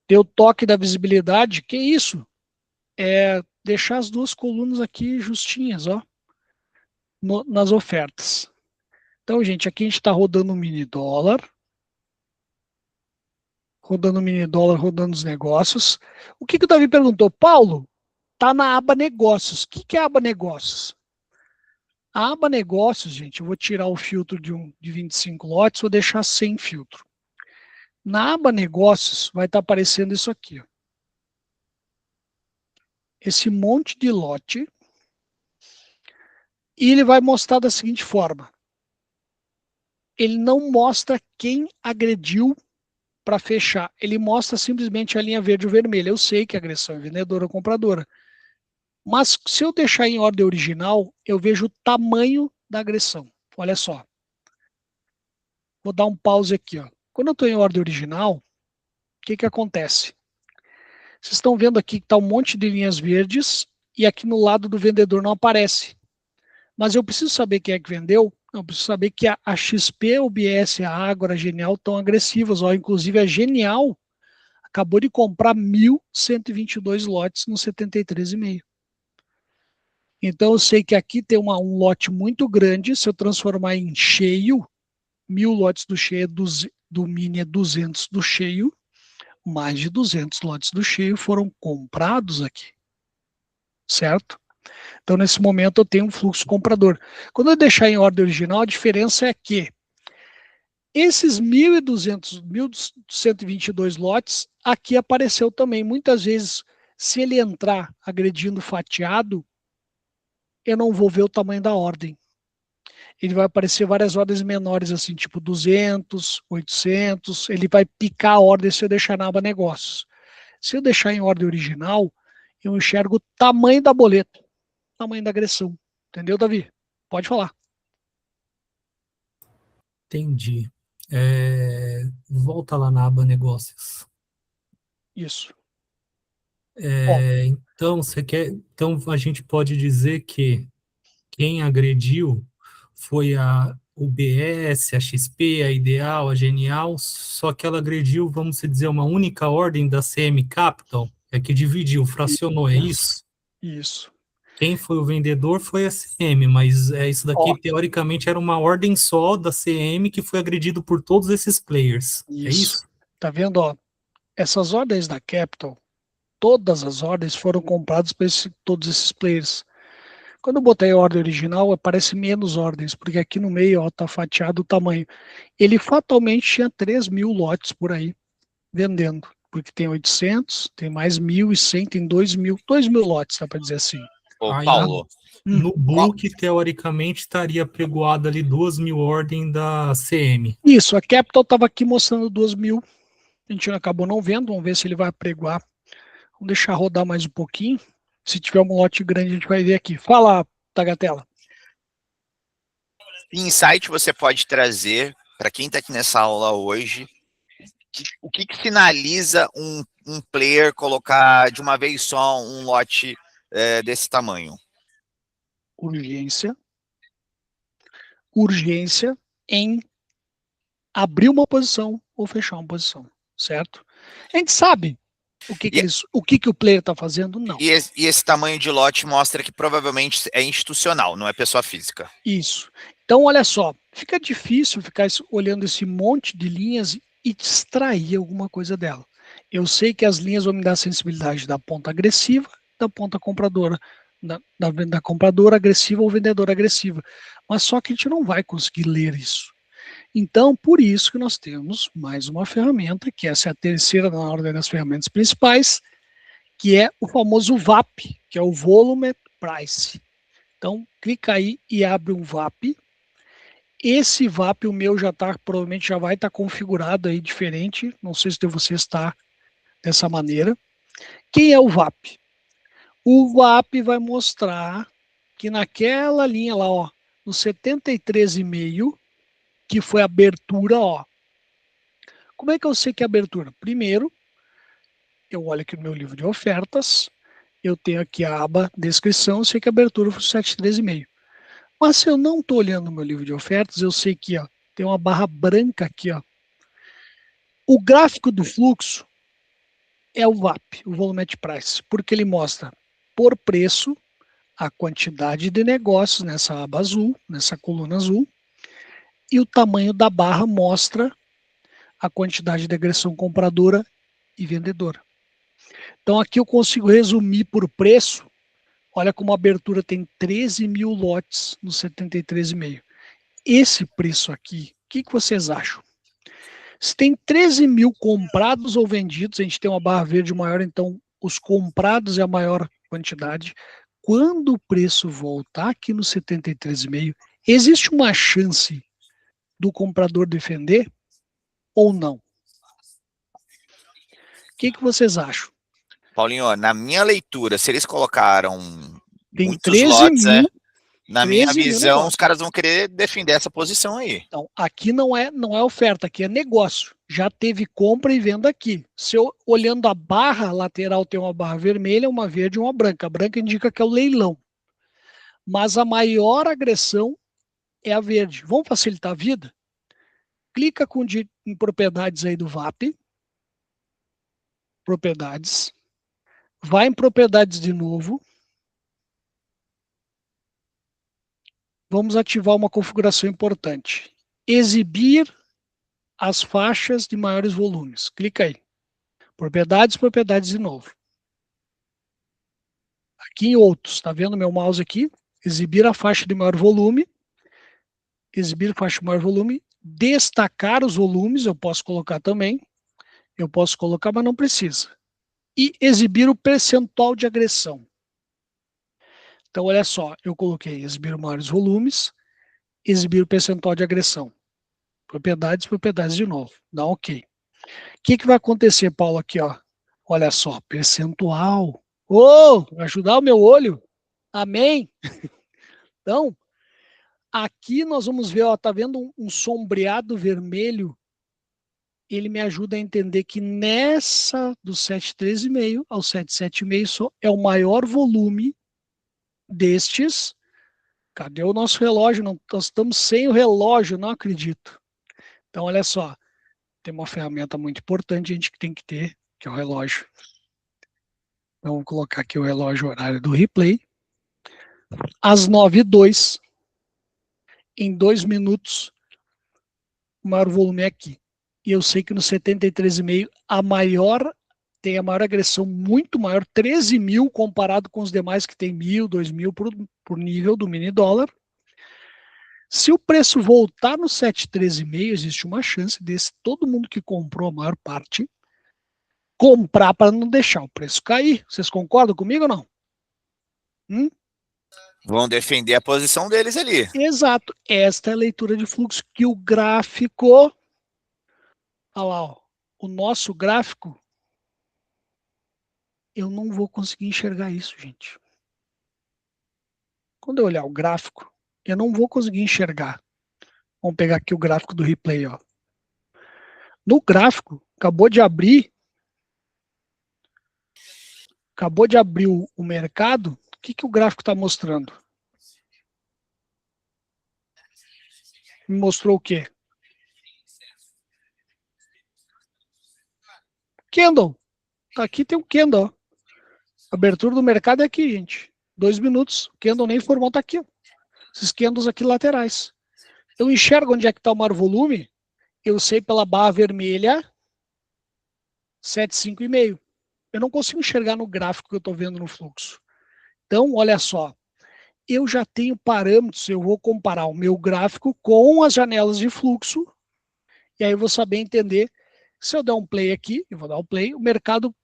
Deu toque da visibilidade. Que isso? É deixar as duas colunas aqui justinhas, ó, nas ofertas. Então, gente, aqui a gente está rodando o mini dólar, rodando os negócios. O que o Davi perguntou? Paulo, tá na aba negócios. O que é a aba negócios? A aba negócios, gente, eu vou tirar o filtro de 25 lotes, vou deixar sem filtro. Na aba negócios vai estar aparecendo isso aqui, ó. Esse monte de lote, e ele vai mostrar da seguinte forma. Ele não mostra quem agrediu para fechar. Ele mostra simplesmente a linha verde ou vermelha. Eu sei que a agressão é vendedora ou compradora. Mas se eu deixar em ordem original, eu vejo o tamanho da agressão. Olha só. Vou dar um pause aqui, ó. Quando eu estou em ordem original, o que acontece? Vocês estão vendo aqui que está um monte de linhas verdes e aqui no lado do vendedor não aparece. Mas eu preciso saber quem é que vendeu. Eu preciso saber que a XP, o BS, a Ágora, a Genial estão agressivas. Ó. Inclusive a Genial acabou de comprar 1.122 lotes no 73,5. Então eu sei que aqui tem um lote muito grande. Se eu transformar em cheio, 1.000 lotes do cheio, do mini é 200 do cheio. Mais de 200 lotes do cheio foram comprados aqui. Certo? Então, nesse momento, eu tenho um fluxo comprador. Quando eu deixar em ordem original, a diferença é que esses 1.200, 1.122 lotes, aqui apareceu também. Muitas vezes, se ele entrar agredindo fatiado, eu não vou ver o tamanho da ordem. Ele vai aparecer várias ordens menores, assim, tipo 200, 800. Ele vai picar a ordem se eu deixar na aba negócios. Se eu deixar em ordem original, eu enxergo o tamanho da boleta, o tamanho da agressão. Entendeu, Davi? Pode falar. Entendi. Volta lá na aba negócios. Isso. Ó, Então, então a gente pode dizer que quem agrediu foi a UBS, a XP, a Ideal, a Genial, só que ela agrediu, vamos dizer, uma única ordem da CM Capital, que dividiu, fracionou, é isso? isso. Quem foi o vendedor foi a CM, mas isso daqui, Ó, teoricamente, era uma ordem só da CM que foi agredido por todos esses players. É isso. isso? Tá vendo, ó? Essas ordens da Capital, todas as ordens foram compradas por todos esses players. Quando eu botei a ordem original, aparece menos ordens, porque aqui no meio está fatiado o tamanho. Ele fatalmente tinha 3.000 lotes por aí vendendo, porque tem 800, tem mais 1.100, tem 2.000 lotes, dá para dizer assim. Ô, Aí Paulo, no book, teoricamente, estaria pregoado ali 2.000 ordens da CM. Isso, a Capital estava aqui mostrando 2.000, a gente acabou não vendo, vamos ver se ele vai apregoar. Vamos deixar rodar mais um pouquinho. Se tiver um lote grande, a gente vai ver aqui. Fala, Tagatela. que insight você pode trazer para quem está aqui nessa aula hoje? O que sinaliza um player colocar de uma vez só um lote desse tamanho? Urgência. Urgência em abrir uma posição ou fechar uma posição, certo? A gente sabe o que o player está fazendo? Não. E esse tamanho de lote mostra que provavelmente é institucional, não é pessoa física. Isso. Então, olha só, fica difícil ficar olhando esse monte de linhas e distrair alguma coisa dela. Eu sei que as linhas vão me dar a sensibilidade da ponta agressiva, da ponta compradora, da compradora agressiva ou vendedora agressiva. Mas só que a gente não vai conseguir ler isso. Então, por isso que nós temos mais uma ferramenta, que essa é a terceira na ordem das ferramentas principais, que é o famoso VAP, que é o Volume Price. Então, clica aí e abre um VAP. Esse VAP, o meu já está, provavelmente já vai estar configurado aí diferente. Não sei se de você está dessa maneira. Quem é o VAP? O VAP vai mostrar que naquela linha lá, ó, no 73,5, que foi a abertura, ó. Como é que eu sei que é a abertura? Primeiro, eu olho aqui no meu livro de ofertas, eu tenho aqui a aba descrição, eu sei que a abertura foi 73,5. Mas se eu não estou olhando no meu livro de ofertas, eu sei que ó, tem uma barra branca aqui, ó. O gráfico do fluxo é o VAP, o Volumetric Price, porque ele mostra por preço a quantidade de negócios nessa aba azul, nessa coluna azul, e o tamanho da barra mostra a quantidade de agressão compradora e vendedora. Então aqui eu consigo resumir por preço. Olha como a abertura tem 13 mil lotes no 73,5. Esse preço aqui, o que vocês acham? Se tem 13 mil comprados ou vendidos, a gente tem uma barra verde maior, então os comprados é a maior quantidade. Quando o preço voltar aqui no 73,5, existe uma chance do comprador defender ou não? O que vocês acham? Paulinho, na minha leitura, se eles colocaram Tem muitos 13 lotes, mil, na minha 13 mil visão, negócios. os caras vão querer defender essa posição aí. Então, aqui não é oferta, aqui é negócio. Já teve compra e venda aqui. Se eu, olhando a barra lateral, tem uma barra vermelha, uma verde e uma branca. A branca indica que é o leilão. Mas a maior agressão é a verde. Vamos facilitar a vida? Clica em propriedades aí do VAP. Propriedades. Vai em propriedades de novo. Vamos ativar uma configuração importante. Exibir as faixas de maiores volumes. Clica aí. Propriedades, propriedades de novo. Aqui em outros, está vendo meu mouse aqui? Exibir a faixa de maior volume. Exibir faixa de maior volume. Destacar os volumes, eu posso colocar também. Eu posso colocar, mas não precisa. E exibir o percentual de agressão. Então, olha só, eu coloquei exibir maiores volumes, exibir o percentual de agressão. Propriedades, propriedades de novo. Dá um OK. O que vai acontecer, Paulo, aqui, ó? Olha só, percentual. Vai ajudar o meu olho? Amém? Então, aqui nós vamos ver, ó, tá vendo um sombreado vermelho? Ele me ajuda a entender que nessa do 7,3,5 ao 7,7,5 é o maior volume destes. Cadê o nosso relógio? Nós estamos sem o relógio, não acredito. Então, olha só, tem uma ferramenta muito importante a gente tem que ter, que é o relógio. Então, vou colocar aqui o relógio horário do replay. Às 9h02, em 2 minutos, o maior volume é aqui. E eu sei que no 73,5 tem a maior agressão, muito maior, 13 mil comparado com os demais que tem 1.000, 2.000 por nível do mini dólar. Se o preço voltar no 7,13,5, existe uma chance desse todo mundo que comprou a maior parte comprar para não deixar o preço cair. Vocês concordam comigo ou não? Vão defender a posição deles ali. Exato. Esta é a leitura de fluxo que o gráfico... Olha lá, ó, o nosso gráfico, eu não vou conseguir enxergar isso, gente. Quando eu olhar o gráfico, eu não vou conseguir enxergar. Vamos pegar aqui o gráfico do replay, ó. No gráfico, acabou de abrir o mercado. O que o gráfico está mostrando? Me mostrou o quê? Candle. Aqui tem um candle, ó. A abertura do mercado é aqui, gente. 2 minutos. O candle nem formal está aqui, ó. Esses candles aqui laterais. Eu enxergo onde é que está o maior volume. Eu sei pela barra vermelha 7,5,5. Eu não consigo enxergar no gráfico que eu estou vendo no fluxo. Então, olha só. Eu já tenho parâmetros, eu vou comparar o meu gráfico com as janelas de fluxo. E aí eu vou saber entender. Se eu der um play aqui, eu vou dar um play, o mercado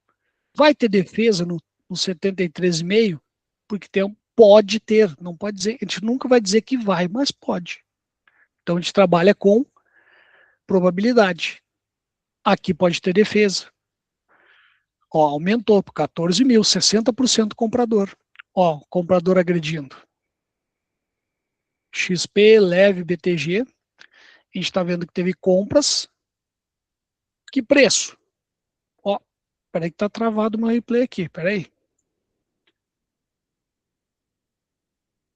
vai ter defesa no 73,5, porque pode ter, não pode dizer, a gente nunca vai dizer que vai, mas pode. Então a gente trabalha com probabilidade. Aqui pode ter defesa. Ó, aumentou para 14 mil, 60% comprador. Ó, comprador agredindo. XP, Leve, BTG. A gente está vendo que teve compras. Que preço? Ó, peraí que tá travado o meu replay aqui, peraí.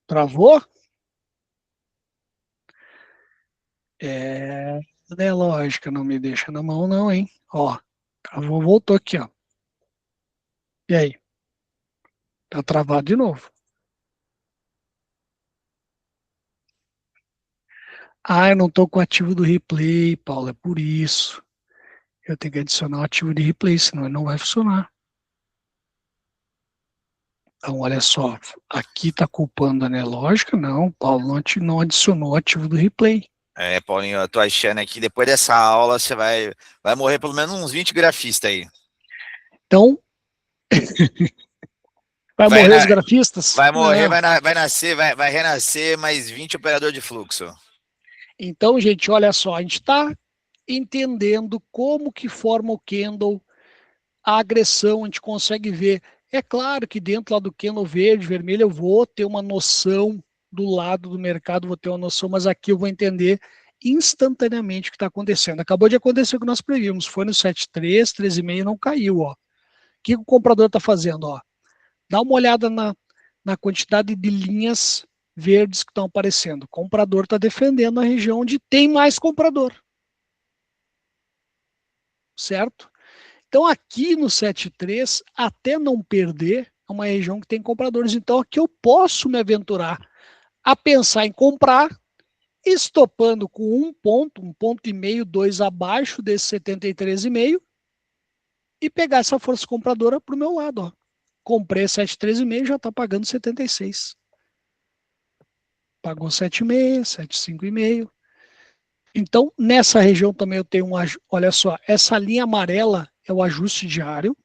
Travou? É lógica, não me deixa na mão não, hein? Ó, travou, voltou aqui, ó. E aí? Tá travado de novo. Ah, eu não tô com o ativo do replay, Paulo, é por isso. Eu tenho que adicionar o ativo de replay, senão ele não vai funcionar. Então, olha só, aqui tá culpando a Nelogica? Não, Paulo não adicionou o ativo do replay. Paulinho, eu tô achando aqui, depois dessa aula, você vai morrer pelo menos uns 20 grafistas aí. Então, vai morrer os grafistas? Vai morrer, Não. vai renascer mais 20 operador de fluxo. Então, gente, olha só, a gente está entendendo como que forma o candle, a agressão, a gente consegue ver. É claro que dentro lá do candle verde, vermelho, eu vou ter uma noção do lado do mercado, vou ter uma noção, mas aqui eu vou entender instantaneamente o que está acontecendo. Acabou de acontecer o que nós previmos, foi no 7,3, 13,5 não caiu, ó. O que o comprador está fazendo, ó? Dá uma olhada na quantidade de linhas verdes que estão aparecendo. O comprador está defendendo a região onde tem mais comprador. Certo? Então aqui no 7,3, até não perder, é uma região que tem compradores. Então aqui eu posso me aventurar a pensar em comprar, estopando com um ponto e meio, dois abaixo desse 73,5 e pegar essa força compradora para o meu lado. Ó. Comprei 7,3,5, já está pagando 76. Pagou 7,5, 7,5,5. Então, nessa região também eu tenho olha só, essa linha amarela é o ajuste diário.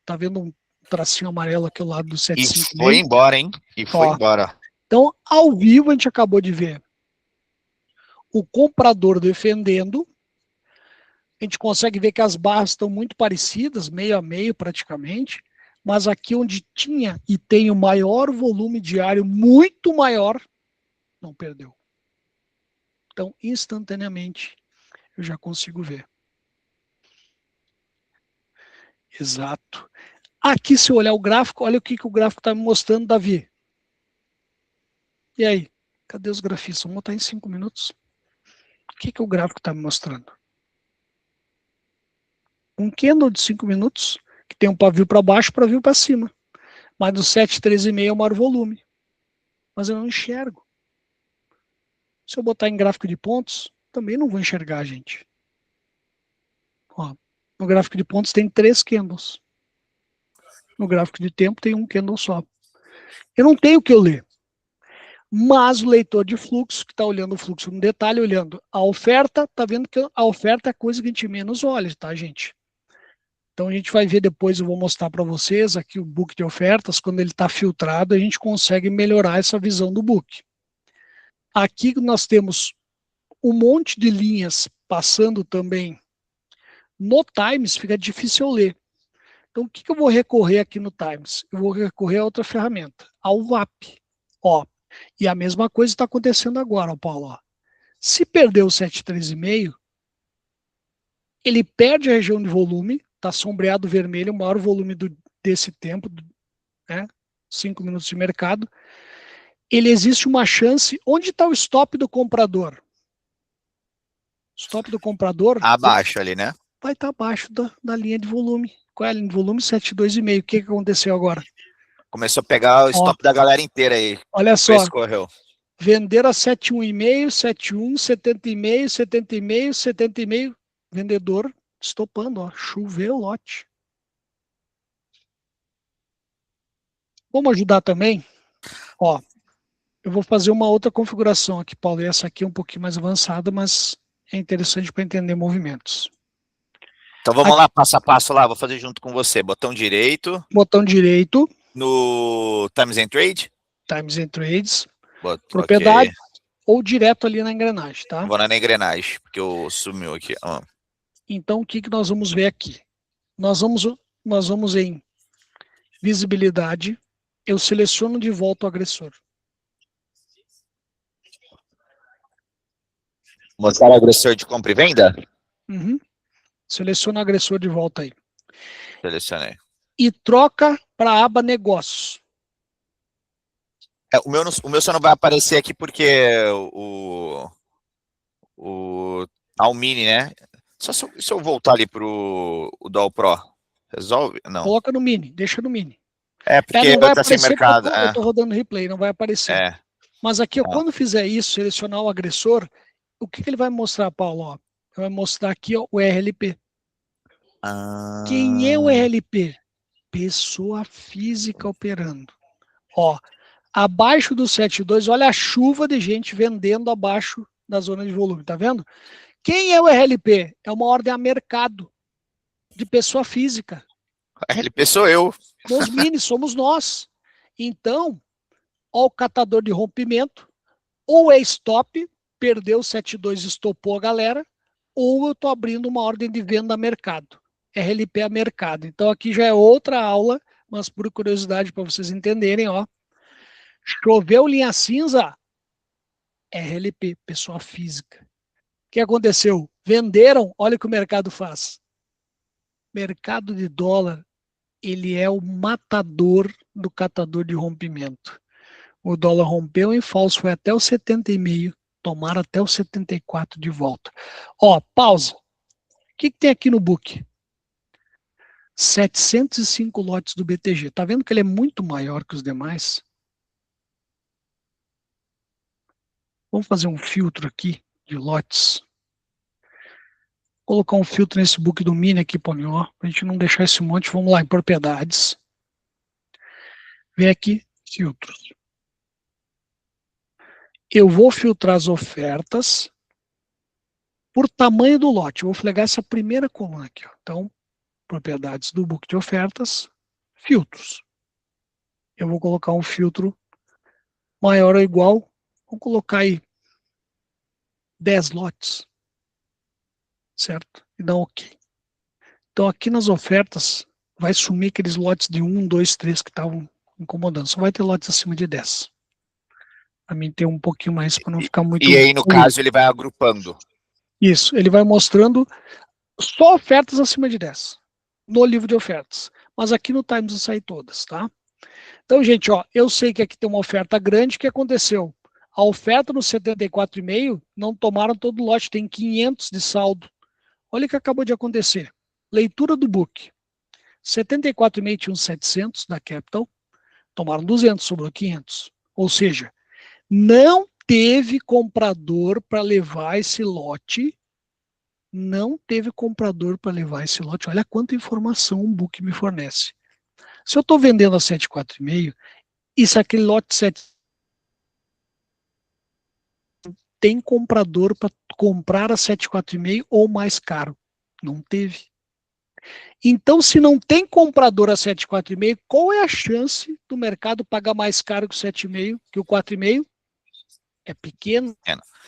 Tá vendo um tracinho amarelo aqui ao lado do 7,5,5? E foi embora, hein? E foi embora. Então, ao vivo, a gente acabou de ver o comprador defendendo. A gente consegue ver que as barras estão muito parecidas, meio a meio praticamente. Mas aqui onde tinha e tem o maior volume diário, muito maior, não perdeu. Então, instantaneamente, eu já consigo ver. Exato. Aqui, se eu olhar o gráfico, olha o que o gráfico está me mostrando, Davi. E aí? Cadê os grafistas? Vamos botar em 5 minutos. O que o gráfico está me mostrando? Um candle de 5 minutos, que tem um pavio para baixo e pavio para cima. Mas do 7, 13,5 é o maior volume. Mas eu não enxergo. Se eu botar em gráfico de pontos, também não vou enxergar, gente. Ó, no gráfico de pontos tem 3 candles. No gráfico de tempo tem um candle só. Eu não tenho o que eu ler. Mas o leitor de fluxo, que está olhando o fluxo no detalhe, olhando a oferta, está vendo que a oferta é a coisa que a gente menos olha, tá, gente? Então a gente vai ver depois, eu vou mostrar para vocês aqui o book de ofertas, quando ele está filtrado, a gente consegue melhorar essa visão do book. Aqui nós temos um monte de linhas passando também. No Times fica difícil eu ler. Então o que eu vou recorrer aqui no Times? Eu vou recorrer a outra ferramenta, ao VAP. Ó, e a mesma coisa está acontecendo agora, ó, Paulo. Ó. Se perder o 7,3,5, ele perde a região de volume, está sombreado vermelho, o maior volume desse tempo, né? 5 minutos de mercado. Ele existe uma chance. Onde está o stop do comprador? Stop do comprador. Abaixo ali, né? Vai estar abaixo da linha de volume. Qual é a linha de volume? 7,2,5. O que aconteceu agora? Começou a pegar o stop da galera inteira aí. Olha só. Correu. Venderam a 7,1,5, 7,1, 70,5, 70,5, 70,5. Vendedor estopando, ó. Choveu o lote. Vamos ajudar também? Ó, eu vou fazer uma outra configuração aqui, Paulo. E essa aqui é um pouquinho mais avançada, mas é interessante para entender movimentos. Então vamos lá, passo a passo lá. Vou fazer junto com você. Botão direito. Botão direito. No Times and Trade. Times and Trades. Propriedade. Okay. Ou direto ali na engrenagem, tá? Vou na engrenagem, porque eu sumiu aqui. Então, o que nós vamos ver aqui? Nós vamos nós vamos em visibilidade, eu seleciono de volta o agressor. Mostrar o agressor de compra e venda? Uhum. Seleciona o agressor de volta aí. Selecionei. E troca para a aba negócios. O meu só não vai aparecer aqui porque o Almini, né? Só se eu voltar ali pro o Dual Pro. Resolve? Não. Coloca no mini, deixa no mini. Porque não vai tá sem aparecer mercado. porque eu tô rodando replay, não vai aparecer. Mas aqui, Tá. quando fizer isso, selecionar o agressor, o que ele vai mostrar, Paulo? Ó, vai mostrar aqui ó, o RLP. Quem é o RLP? Pessoa física operando. Ó, abaixo do 7.2, olha a chuva de gente vendendo abaixo da zona de volume, tá vendo? Quem é o RLP? É uma ordem a mercado de pessoa física. RLP sou eu. Nos minis somos nós. Então, ó, o catador de rompimento, ou é stop, perdeu 7.2, estopou a galera, ou eu estou abrindo uma ordem de venda a mercado. RLP a mercado. Então aqui já é outra aula, mas por curiosidade para vocês entenderem, ó. Choveu linha cinza, RLP, pessoa física. O que aconteceu? Venderam, olha o que o mercado faz. Mercado de dólar, ele é o matador do catador de rompimento. O dólar rompeu em falso, foi até o 70,5, tomaram até o 74 de volta. Ó, pausa. O que tem aqui no book? 705 lotes do BTG. Tá vendo que ele é muito maior que os demais? Vamos fazer um filtro aqui de lotes. Vou colocar um filtro nesse book do mini aqui, Polió, para a gente não deixar esse monte. Vamos lá em propriedades. Vem aqui, filtros. Eu vou filtrar as ofertas por tamanho do lote. Eu vou flegar essa primeira coluna aqui. Ó. Então, propriedades do book de ofertas, filtros. Eu vou colocar um filtro maior ou igual. Vou colocar aí 10 lotes. Certo? E dá um OK. Então, aqui nas ofertas, vai sumir aqueles lotes de 1, 2, 3 que estavam incomodando. Só vai ter lotes acima de 10. Para mim ter um pouquinho mais, para não ficar muito... E aí, no caso, ele vai agrupando. Isso, ele vai mostrando só ofertas acima de 10 no livro de ofertas. Mas aqui no Times eu saí todas, tá? Então, gente, ó, eu sei que aqui tem uma oferta grande. O que aconteceu? A oferta no 74,5 não tomaram todo o lote, tem 500 de saldo. Olha o que acabou de acontecer. Leitura do book. 74,5 tinha uns 700 da Capital, tomaram 200, sobrou 500. Ou seja, não teve comprador para levar esse lote. Não teve comprador para levar esse lote. Olha quanta informação um book me fornece. Se eu estou vendendo a 7,4,5, e se aquele lote 7 tem comprador para comprar a 7,4,5 ou mais caro? Não teve. Então, se não tem comprador a 7,4,5, qual é a chance do mercado pagar mais caro que o 7,5, que o 4,5? É pequeno.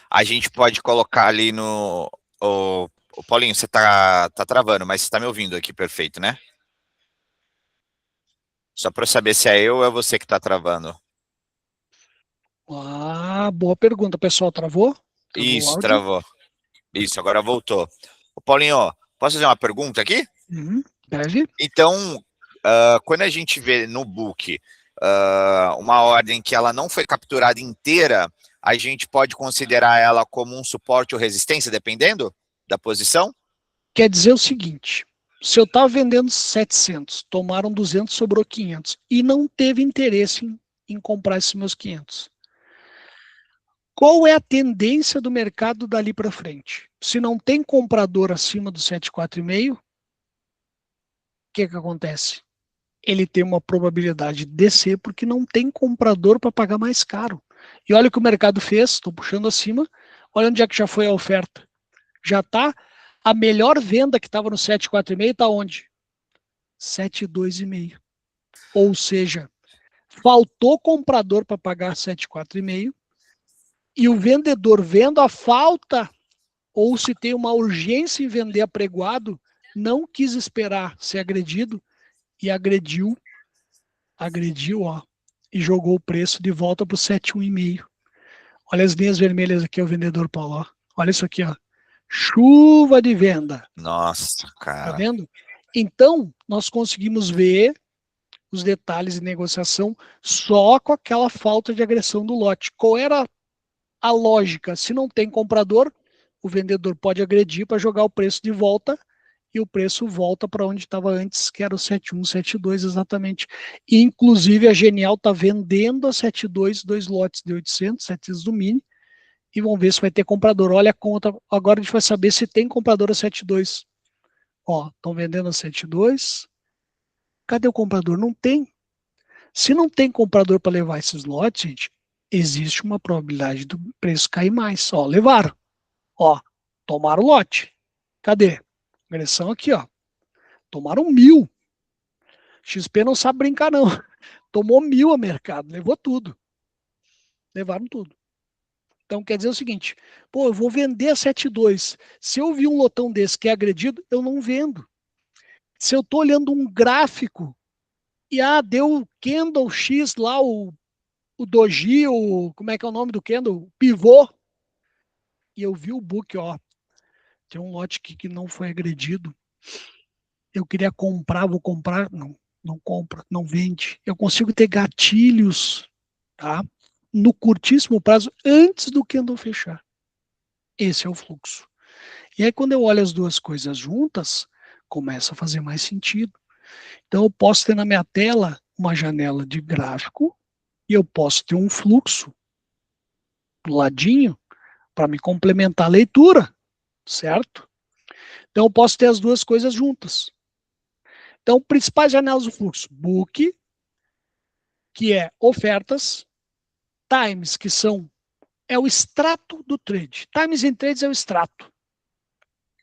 A gente pode colocar ali no... O Paulinho, você tá travando, mas você tá me ouvindo aqui perfeito, né? Só para eu saber se é eu ou é você que tá travando. Ah, boa pergunta. Pessoal, travou? Isso, travou. Isso, agora voltou. Ô, Paulinho, posso fazer uma pergunta aqui? Deve. Então, quando a gente vê no book uma ordem que ela não foi capturada inteira, a gente pode considerar ela como um suporte ou resistência, dependendo da posição? Quer dizer o seguinte, se eu estava vendendo 700, tomaram 200, sobrou 500, e não teve interesse em comprar esses meus 500. Qual é a tendência do mercado dali para frente? Se não tem comprador acima do 7,4,5, o que acontece? Ele tem uma probabilidade de descer porque não tem comprador para pagar mais caro. E olha o que o mercado fez, estou puxando acima, olha onde é que já foi a oferta. Já está a melhor venda que estava no 7,4,5, está onde? 7,2,5. Ou seja, faltou comprador para pagar 7,4,5 e o vendedor, vendo a falta ou se tem uma urgência em vender apregoado, não quis esperar ser agredido e agrediu, ó, e jogou o preço de volta para o 7,1,5. Olha as linhas vermelhas aqui, o vendedor Paulo, ó. Olha isso aqui, ó. Chuva de venda. Nossa, Tá cara. vendo? Então, nós conseguimos ver os detalhes de negociação só com aquela falta de agressão do lote. Qual era a lógica? Se não tem comprador, o vendedor pode agredir para jogar o preço de volta e o preço volta para onde estava antes, que era o 71, 72 exatamente. E, inclusive, a Genial está vendendo a 72, 2 lotes de 800, 700 do Mini, e vamos ver se vai ter comprador. Olha a conta, agora a gente vai saber se tem comprador a 72. Ó, estão vendendo a 72. Cadê o comprador? Não tem. Se não tem comprador para levar esses lotes, gente, existe uma probabilidade do preço cair mais. Ó, levaram. Ó, tomaram o lote. Cadê? Agressão aqui, ó. Tomaram 1.000. XP não sabe brincar, não. Tomou 1.000 a mercado, levou tudo. Levaram tudo. Então quer dizer o seguinte, pô, eu vou vender a 7,2. Se eu vi um lotão desse que é agredido, eu não vendo. Se eu estou olhando um gráfico e deu o candle X lá, o doji, como é que é o nome do candle? O pivô. E eu vi o book, ó. Tem um lote aqui que não foi agredido. Eu queria comprar, vou comprar. Não, não compra, não vende. Eu consigo ter gatilhos, tá? No curtíssimo prazo, antes do candle fechar. Esse é o fluxo. E aí, quando eu olho as duas coisas juntas, começa a fazer mais sentido. Então, eu posso ter na minha tela uma janela de gráfico e eu posso ter um fluxo do ladinho para me complementar a leitura, certo? Então, eu posso ter as duas coisas juntas. Então, principais janelas do fluxo: book, que é ofertas, times, que é o extrato do trade. Times em trades é o extrato.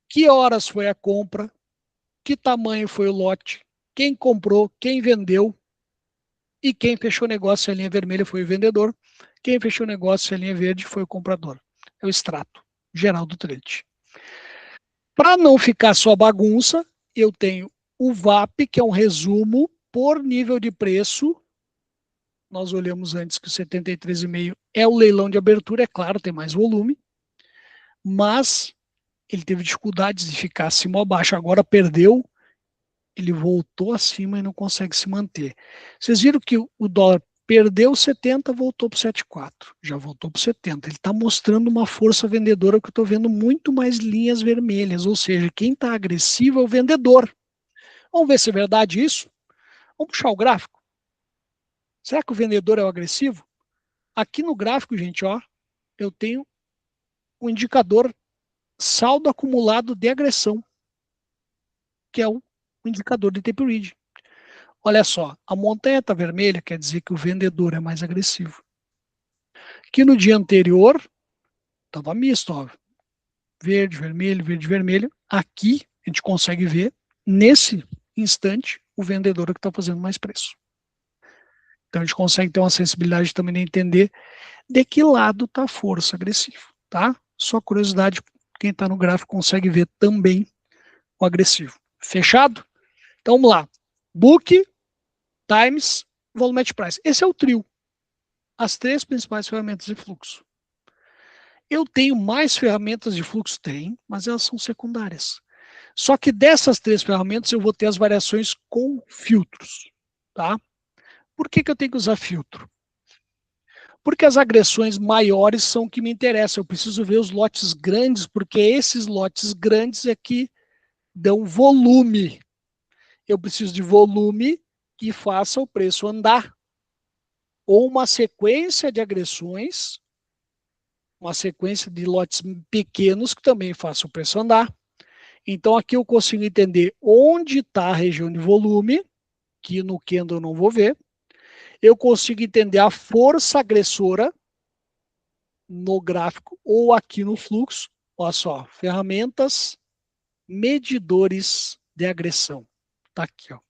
Que horas foi a compra, que tamanho foi o lote, quem comprou, quem vendeu, e quem fechou negócio, a linha vermelha foi o vendedor, quem fechou negócio, a linha verde foi o comprador. É o extrato geral do trade. Para não ficar só bagunça, eu tenho o VAP, que é um resumo por nível de preço. Nós olhamos antes que o 73,5 é o leilão de abertura, é claro, tem mais volume, mas ele teve dificuldades de ficar acima ou abaixo. Agora perdeu, ele voltou acima e não consegue se manter. Vocês viram que o dólar perdeu 70, voltou para 7,4. Já voltou para 70. Ele está mostrando uma força vendedora que eu estou vendo muito mais linhas vermelhas. Ou seja, quem está agressivo é o vendedor. Vamos ver se é verdade isso? Vamos puxar o gráfico. Será que o vendedor é o agressivo? Aqui no gráfico, gente, ó, eu tenho o indicador saldo acumulado de agressão, que é o indicador de tape read. Olha só, a montanha está vermelha, quer dizer que o vendedor é mais agressivo. Que no dia anterior estava misto, ó, verde, vermelho, verde, vermelho. Aqui a gente consegue ver, nesse instante, o vendedor é que está fazendo mais preço. Então a gente consegue ter uma sensibilidade também de entender de que lado está a força agressiva, tá? Só curiosidade, quem está no gráfico consegue ver também o agressivo. Fechado? Então vamos lá. Book, times, volumetric price. Esse é o trio. As três principais ferramentas de fluxo. Eu tenho mais ferramentas de fluxo? Tem, mas elas são secundárias. Só que dessas três ferramentas eu vou ter as variações com filtros, tá? Por que eu tenho que usar filtro? Porque as agressões maiores são o que me interessa. Eu preciso ver os lotes grandes, porque esses lotes grandes é que dão volume. Eu preciso de volume que faça o preço andar. Ou uma sequência de agressões, uma sequência de lotes pequenos que também faça o preço andar. Então aqui eu consigo entender onde está a região de volume, que no candle eu não vou ver. Eu consigo entender a força agressora no gráfico ou aqui no fluxo. Olha só, ferramentas, medidores de agressão. Tá aqui, ó. O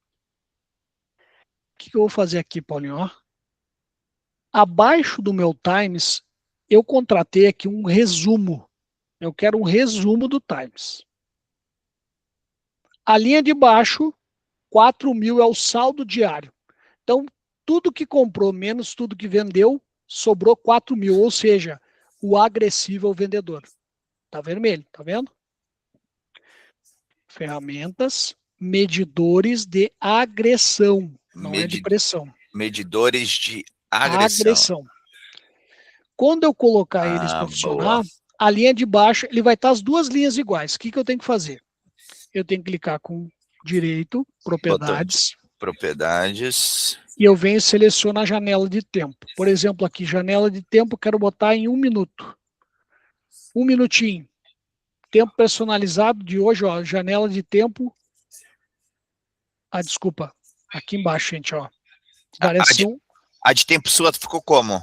que eu vou fazer aqui, Paulinho? Ó. Abaixo do meu Times, eu contratei aqui um resumo. Eu quero um resumo do Times. A linha de baixo 4.000 é o saldo diário. Então, tudo que comprou menos tudo que vendeu, sobrou 4.000, ou seja, o agressivo é o vendedor. Tá vermelho, tá vendo? Ferramentas, medidores de agressão, não é de pressão. Medidores de agressão. Agressão. Quando eu colocar eles para funcionar, a linha de baixo, ele vai estar as duas linhas iguais. O que eu tenho que fazer? Eu tenho que clicar com direito, propriedades. Propriedades. E eu venho e seleciono a janela de tempo. Por exemplo, aqui, janela de tempo, eu quero botar em 1 minuto. 1 minutinho. Tempo personalizado de hoje, ó, janela de tempo. Ah, desculpa. Aqui embaixo, gente, ó. Variação. A de tempo sua ficou como?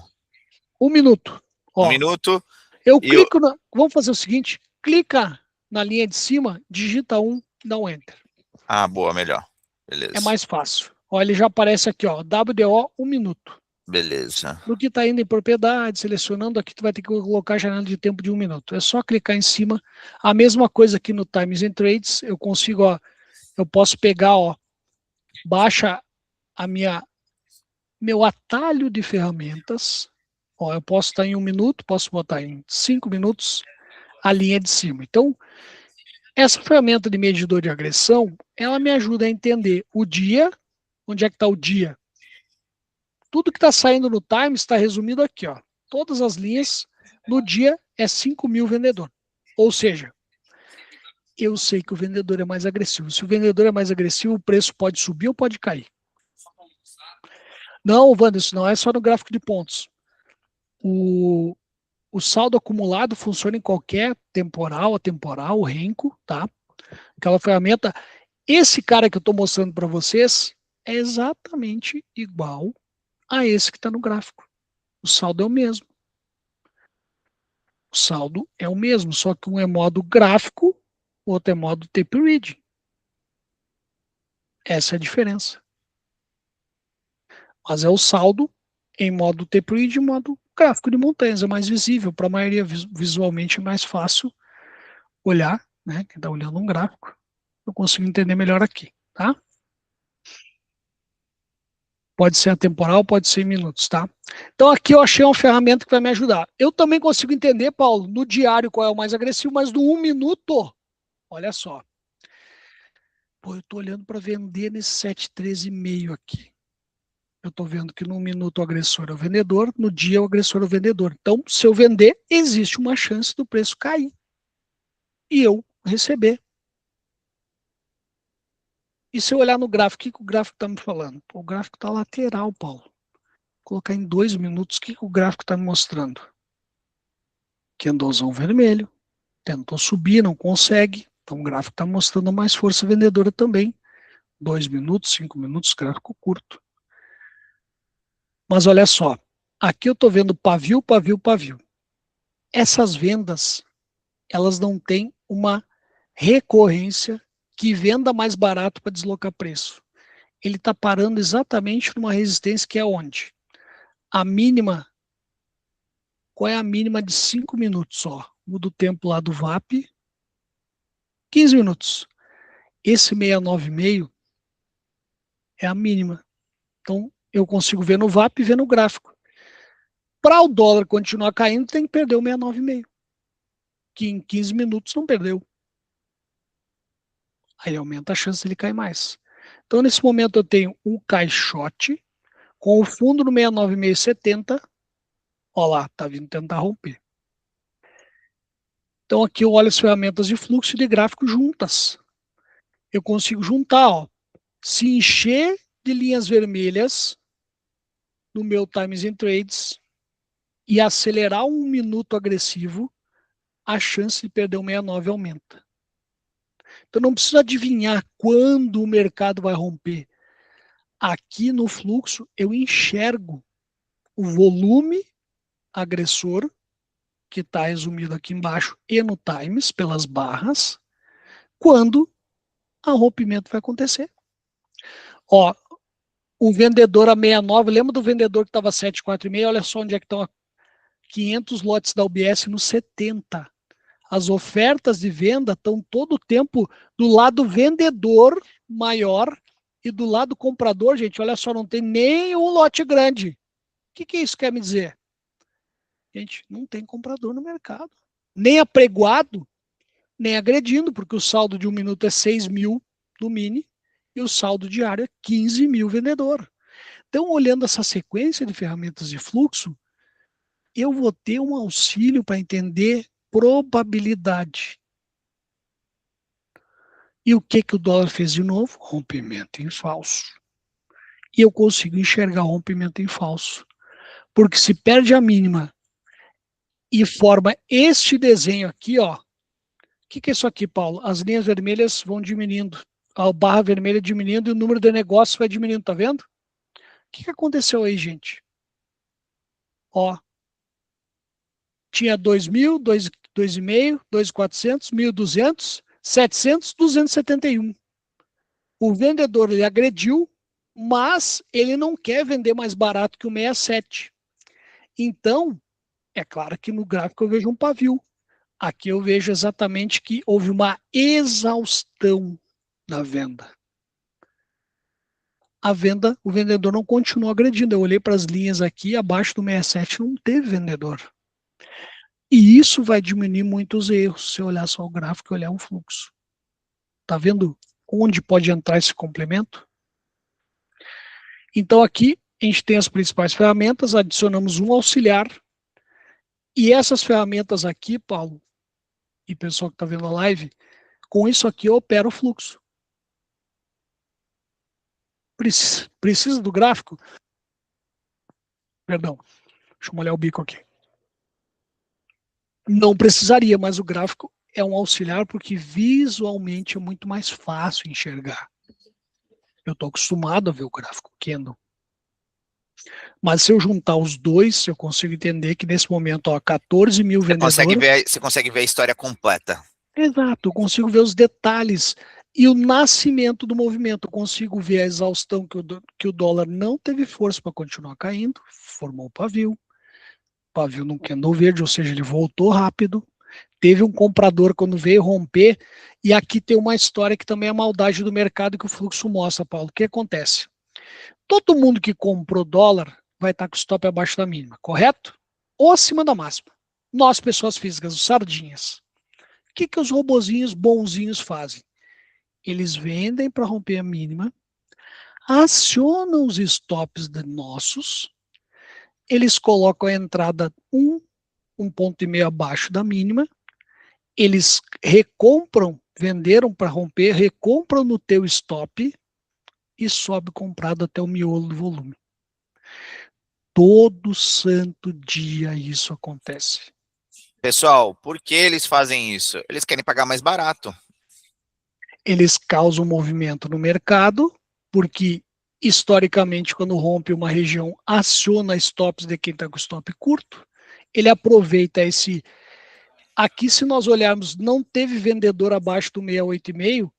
1 minuto. Ó, 1 minuto. Eu clico na... Vamos fazer o seguinte. Clica na linha de cima, digita 1, dá um Enter. Ah, boa, melhor. Beleza. É mais fácil. Ó, ele já aparece aqui, ó. WDO 1 minuto. Beleza. No que está indo em propriedade, selecionando aqui, tu vai ter que colocar a janela de tempo de 1 minuto. É só clicar em cima. A mesma coisa aqui no Times and Trades. Eu consigo, ó. Eu posso pegar, ó. Baixa a meu atalho de ferramentas. Ó, eu posso estar em 1 minuto, posso botar em 5 minutos a linha de cima. Então, essa ferramenta de medidor de agressão, ela me ajuda a entender o dia. Onde é que está o dia? Tudo que está saindo no Times está resumido aqui, ó. Todas as linhas no dia é 5.000 vendedor. Ou seja, eu sei que o vendedor é mais agressivo. Se o vendedor é mais agressivo, o preço pode subir ou pode cair. Não, Wanderson, não é só no gráfico de pontos. O saldo acumulado funciona em qualquer temporal, atemporal, renco, tá? Aquela ferramenta. Esse cara que eu estou mostrando para vocês é exatamente igual a esse que está no gráfico. O saldo é o mesmo. O saldo é o mesmo, só que um é modo gráfico, o outro é modo tape reading. Essa é a diferença. Mas é o saldo em modo tape reading, modo gráfico de montanhas. É mais visível, para a maioria visualmente é mais fácil olhar, né? Quem está olhando um gráfico, eu consigo entender melhor aqui, tá? Pode ser atemporal, pode ser em minutos, tá? Então aqui eu achei uma ferramenta que vai me ajudar. Eu também consigo entender, Paulo, no diário qual é o mais agressivo, mas no 1 minuto, olha só. Pô, eu estou olhando para vender nesse 7,13,5 aqui. Eu estou vendo que no 1 minuto o agressor é o vendedor, no dia o agressor é o vendedor. Então, se eu vender, existe uma chance do preço cair. E eu receber. E se eu olhar no gráfico, o que o gráfico está me falando? Pô, o gráfico está lateral, Paulo. Vou colocar em 2 minutos, o que o gráfico está me mostrando? Candlezão vermelho. Tentou subir, não consegue. Então o gráfico está mostrando mais força vendedora também. 2 minutos, 5 minutos, gráfico curto. Mas olha só, aqui eu estou vendo pavio, pavio, pavio. Essas vendas, elas não têm uma recorrência que venda mais barato para deslocar preço. Ele está parando exatamente numa resistência que é onde? A mínima, qual é a mínima de 5 minutos? Ó, muda o tempo lá do VAP, 15 minutos. Esse 69,5 é a mínima. Então, eu consigo ver no VAP e ver no gráfico. Para o dólar continuar caindo, tem que perder o 69,5. Que em 15 minutos não perdeu. Aí aumenta a chance de ele cair mais. Então, nesse momento, eu tenho um caixote com o fundo no 69,570. Olha lá, tá vindo tentar romper. Então, aqui eu olho as ferramentas de fluxo e de gráfico juntas. Eu consigo juntar, ó. Se encher de linhas vermelhas no meu Times and Trades e acelerar 1 minuto agressivo, a chance de perder o 69 aumenta. Então não precisa adivinhar quando o mercado vai romper. Aqui no fluxo eu enxergo o volume agressor, que está resumido aqui embaixo, e no Times, pelas barras, quando o rompimento vai acontecer. Ó, o vendedor a 69, lembra do vendedor que estava 7,4,5? Olha só onde é que estão 500 lotes da UBS no 70. As ofertas de venda estão todo o tempo do lado vendedor maior e do lado do comprador, gente, olha só, não tem nenhum lote grande. O que isso quer me dizer? Gente, não tem comprador no mercado. Nem apregoado, nem agredindo, porque o saldo de 1 minuto é 6 mil no mini e o saldo diário é 15 mil vendedor. Então, olhando essa sequência de ferramentas de fluxo, eu vou ter um auxílio para entender probabilidade. E o que o dólar fez de novo? Rompimento em falso. E eu consigo enxergar rompimento em falso. Porque se perde a mínima e forma este desenho aqui, ó. O que é isso aqui, Paulo? As linhas vermelhas vão diminuindo. A barra vermelha diminuindo e o número de negócios vai diminuindo, tá vendo? O que aconteceu aí, gente? Ó. Tinha 2.000, 2.500, 2.400, 1.200, 700, 271. O vendedor ele agrediu, mas ele não quer vender mais barato que o 67. Então, é claro que no gráfico eu vejo um pavio. Aqui eu vejo exatamente que houve uma exaustão da venda. A venda, o vendedor não continuou agredindo. Eu olhei para as linhas aqui, abaixo do 67 não teve vendedor. E isso vai diminuir muitos erros, se eu olhar só o gráfico e olhar um fluxo. Tá vendo onde pode entrar esse complemento? Então aqui a gente tem as principais ferramentas, adicionamos um auxiliar. E essas ferramentas aqui, Paulo, e pessoal que está vendo a live, com isso aqui eu opero o fluxo. Precisa do gráfico? Perdão, deixa eu molhar o bico aqui. Não precisaria, mas o gráfico é um auxiliar porque visualmente é muito mais fácil enxergar. Eu estou acostumado a ver o gráfico candle. Mas se eu juntar os dois, eu consigo entender que nesse momento, ó, 14 mil vendedores... Você consegue ver a história completa. Exato, eu consigo ver os detalhes e o nascimento do movimento. Eu consigo ver a exaustão que o dólar não teve força para continuar caindo, formou o pavio num candle verde, ou seja, ele voltou rápido. Teve um comprador quando veio romper, e aqui tem uma história que também é a maldade do mercado que o fluxo mostra, Paulo. O que acontece? Todo mundo que comprou dólar vai estar com o stop abaixo da mínima, correto? Ou acima da máxima. Nós, pessoas físicas, os sardinhas. O que os robozinhos bonzinhos fazem? Eles vendem para romper a mínima, acionam os stops de nossos, eles colocam a entrada 1,5 ponto abaixo da mínima, eles recompram, venderam para romper, recompram no teu stop e sobe comprado até o miolo do volume. Todo santo dia isso acontece. Pessoal, por que eles fazem isso? Eles querem pagar mais barato. Eles causam movimento no mercado, porque historicamente, quando rompe uma região, aciona stops de quem está com stop curto. Ele aproveita esse... Aqui, se nós olharmos, não teve vendedor abaixo do 68,5,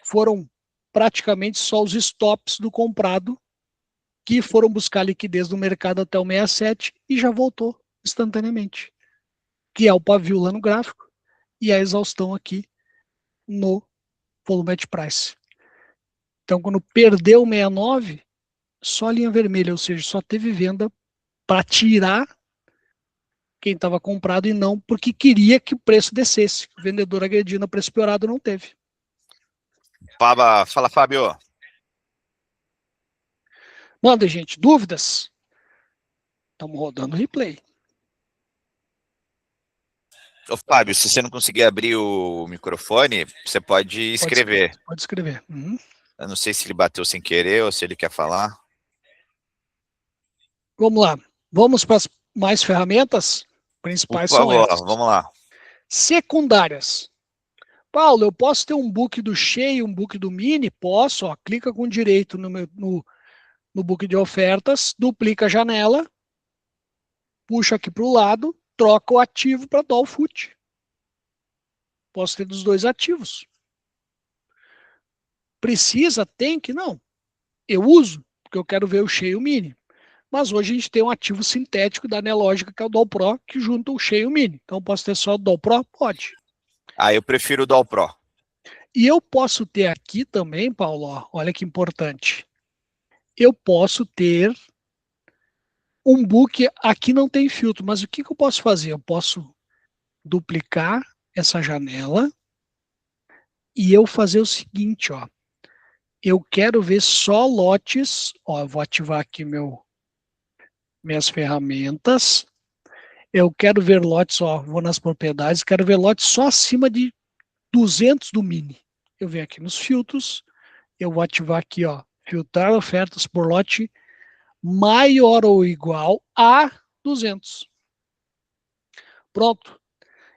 foram praticamente só os stops do comprado que foram buscar liquidez no mercado até o 67 e já voltou instantaneamente. Que é o pavio lá no gráfico e a exaustão aqui no volume price. Então, quando perdeu o 69, só linha vermelha, ou seja, só teve venda para tirar quem estava comprado e não porque queria que o preço descesse. O vendedor agredindo a preço piorado não teve. Fala, Fábio. Manda, gente, dúvidas? Estamos rodando o replay. Ô, Fábio, se você não conseguir abrir o microfone, você pode escrever. Pode escrever. Uhum. Eu não sei se ele bateu sem querer ou se ele quer falar. Vamos lá. Vamos para as mais ferramentas? Principais Por favor, são essas. vamos lá. Secundárias. Paulo, eu posso ter um book do cheio, um book do mini? Posso, ó, clica com direito no book de ofertas, duplica a janela, puxa aqui para o lado, troca o ativo para Doll Foot. Posso ter dos dois ativos. Precisa? Tem que? Não. Eu uso, porque eu quero ver o cheio e o mini. Mas hoje a gente tem um ativo sintético da Nelogica, que é o Doll Pro, que junta o cheio e o mini. Então posso ter só o Doll Pro? Pode. Ah, eu prefiro o Doll Pro. E eu posso ter aqui também, Paulo, ó, olha que importante. Eu posso ter um book, aqui não tem filtro, mas o que eu posso fazer? Eu posso duplicar essa janela e eu fazer o seguinte, ó. Eu quero ver só lotes, ó, eu vou ativar aqui minhas ferramentas. Eu quero ver lotes, ó, vou nas propriedades, quero ver lotes só acima de 200 do mini. Eu venho aqui nos filtros, eu vou ativar aqui, ó, filtrar ofertas por lote maior ou igual a 200. Pronto.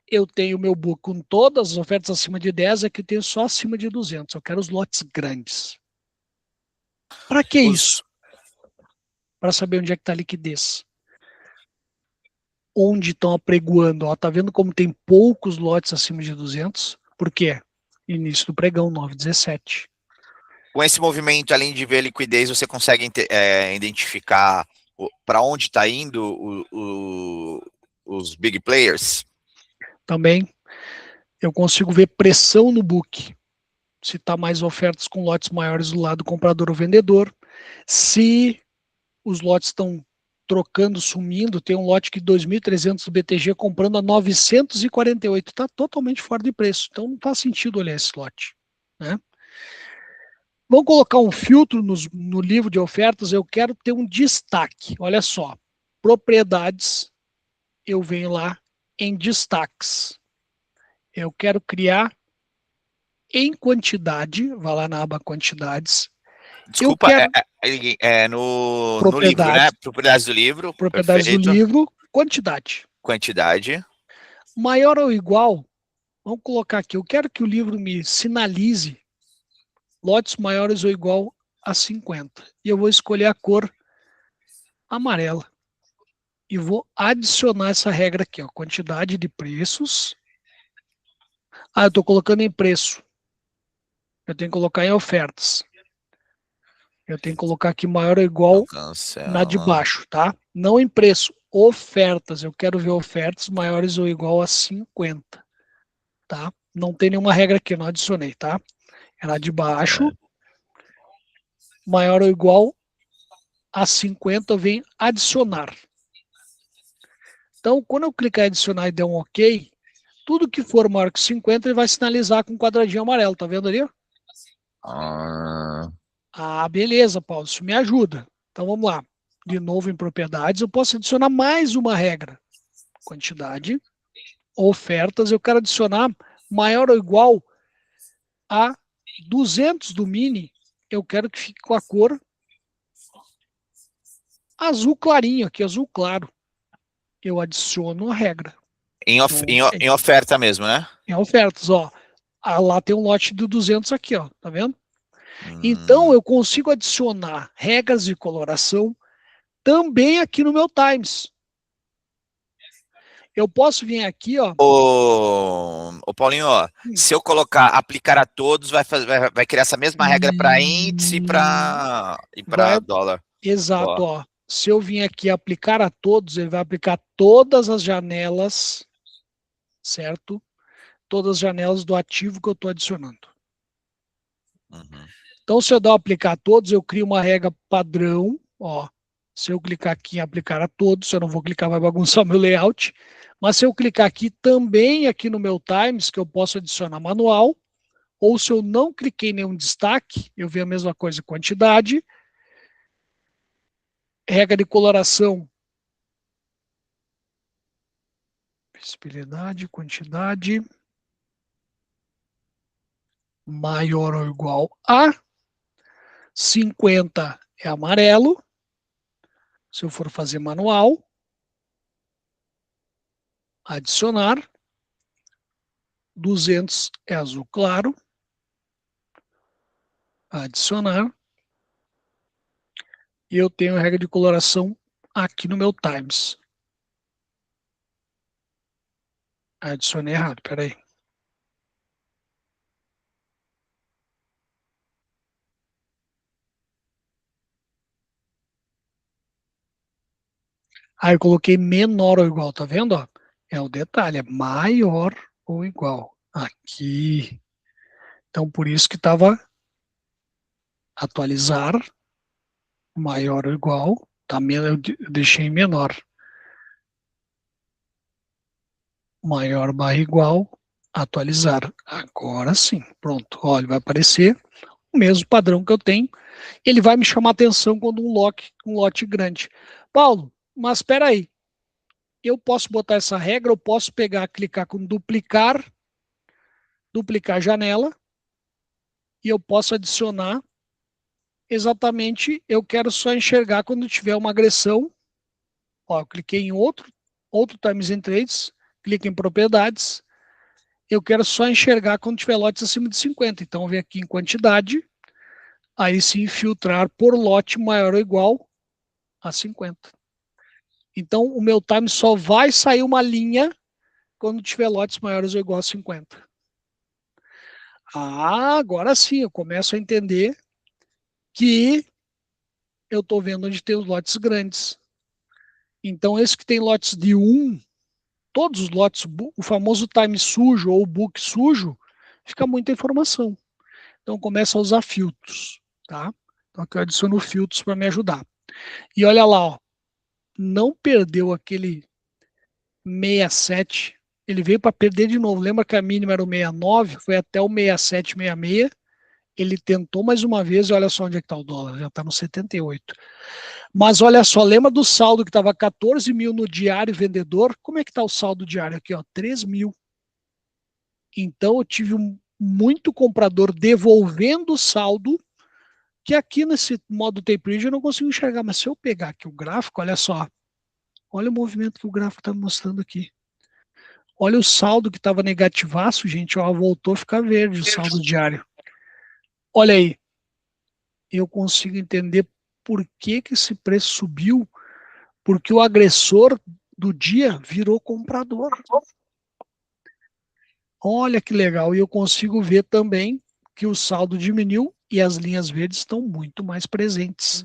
Eu tenho o meu book com todas as ofertas acima de 10, aqui eu tenho só acima de 200. Eu quero os lotes grandes. Para que isso? Para saber onde é que está a liquidez. Onde estão apregoando. Ó, tá vendo como tem poucos lotes acima de 200? Por quê? Início do pregão, 9,17. Com esse movimento, além de ver liquidez, você consegue identificar para onde está indo os big players? Também eu consigo ver pressão no book. Se está mais ofertas com lotes maiores do lado do comprador ou vendedor. Se os lotes estão trocando, sumindo, tem um lote que 2.300 do BTG comprando a 948, está totalmente fora de preço, então não faz sentido olhar esse lote, né? Vamos colocar um filtro no livro de ofertas, eu quero ter um destaque, olha só, propriedades, eu venho lá em destaques, eu quero criar em quantidade, vai lá na aba quantidades, Desculpa, eu quero no livro, né? Propriedades do livro, propriedades do perfeito. livro, quantidade. Quantidade. Maior ou igual, vamos colocar aqui, eu quero que o livro me sinalize lotes maiores ou igual a 50. E eu vou escolher a cor amarela. E vou adicionar essa regra aqui, ó, quantidade de preços. Ah, eu estou colocando em preço. Eu tenho que colocar em ofertas. Eu tenho que colocar aqui maior ou igual na de baixo, tá? Não em preço, ofertas. Eu quero ver ofertas maiores ou igual a 50, tá? Não tem nenhuma regra aqui, eu não adicionei, tá? É na de baixo, maior ou igual a 50, eu venho adicionar. Então, quando eu clicar em adicionar e der um OK, tudo que for maior que 50, ele vai sinalizar com um quadradinho amarelo, tá vendo ali? Ah, beleza, Paulo, isso me ajuda. Então, vamos lá. De novo em propriedades, eu posso adicionar mais uma regra. Quantidade, ofertas, eu quero adicionar maior ou igual a 200 do mini, eu quero que fique com a cor azul clarinho, aqui, azul claro. Eu adiciono a regra. Em oferta mesmo, né? Em ofertas, ó. Ah, lá tem um lote de 200 aqui, ó, tá vendo? Então, eu consigo adicionar regras de coloração também aqui no meu Times. Eu posso vir aqui, ó. Ô Paulinho, ó, se eu colocar aplicar a todos, vai criar essa mesma regra para índice e para dólar. Exato, ó. Se eu vir aqui aplicar a todos, ele vai aplicar todas as janelas, certo? Todas as janelas do ativo que eu estou adicionando. Então, se eu dar aplicar a todos, eu crio uma regra padrão, ó. Se eu clicar aqui em aplicar a todos, eu não vou clicar, vai bagunçar o meu layout. Mas se eu clicar aqui também aqui no meu Times, que eu posso adicionar manual, ou se eu não cliquei em nenhum destaque, eu venho a mesma coisa, quantidade, regra de coloração, visibilidade, quantidade, maior ou igual a 50 é amarelo, se eu for fazer manual, adicionar, 200 é azul claro, adicionar, e eu tenho a regra de coloração aqui no meu Times. Adicionei errado, peraí. Aí eu coloquei menor ou igual, tá vendo? Ó? É o detalhe, é maior ou igual. Aqui. Então, por isso que estava atualizar, maior ou igual, tá, eu deixei menor. Maior barra igual, atualizar. Agora sim, pronto. Olha, vai aparecer o mesmo padrão que eu tenho. Ele vai me chamar atenção quando um lote grande. Paulo, mas espera aí. Eu posso botar essa regra, eu posso pegar, clicar com duplicar janela, e eu posso adicionar exatamente, eu quero só enxergar quando tiver uma agressão. Ó, eu cliquei em outro Times and Trades, clico em propriedades, eu quero só enxergar quando tiver lotes acima de 50. Então, eu venho aqui em quantidade, aí sim filtrar por lote maior ou igual a 50. Então, o meu time só vai sair uma linha quando tiver lotes maiores ou igual a 50. Ah, agora sim, eu começo a entender que eu estou vendo onde tem os lotes grandes. Então, esse que tem lotes de 1, todos os lotes, o famoso time sujo ou book sujo, fica muita informação. Então, começa a usar filtros, tá? Então, aqui eu adiciono filtros para me ajudar. E olha lá, ó, não perdeu aquele 67, ele veio para perder de novo. Lembra que a mínima era o 69, foi até o 67, 66. Ele tentou mais uma vez e olha só onde é que está o dólar, já está no 78. Mas olha só, lembra do saldo que estava 14 mil no diário vendedor? Como é que está o saldo diário aqui? Ó, 3 mil. Então eu tive muito comprador devolvendo o saldo, que aqui nesse modo tape reader eu não consigo enxergar. Mas se eu pegar aqui o gráfico, olha só. Olha o movimento que o gráfico está mostrando aqui. Olha o saldo que estava negativaço, gente. Ó, voltou a ficar verde o saldo diário. Olha aí. Eu consigo entender por que esse preço subiu. Porque o agressor do dia virou comprador. Olha que legal. E eu consigo ver também que o saldo diminuiu e as linhas verdes estão muito mais presentes.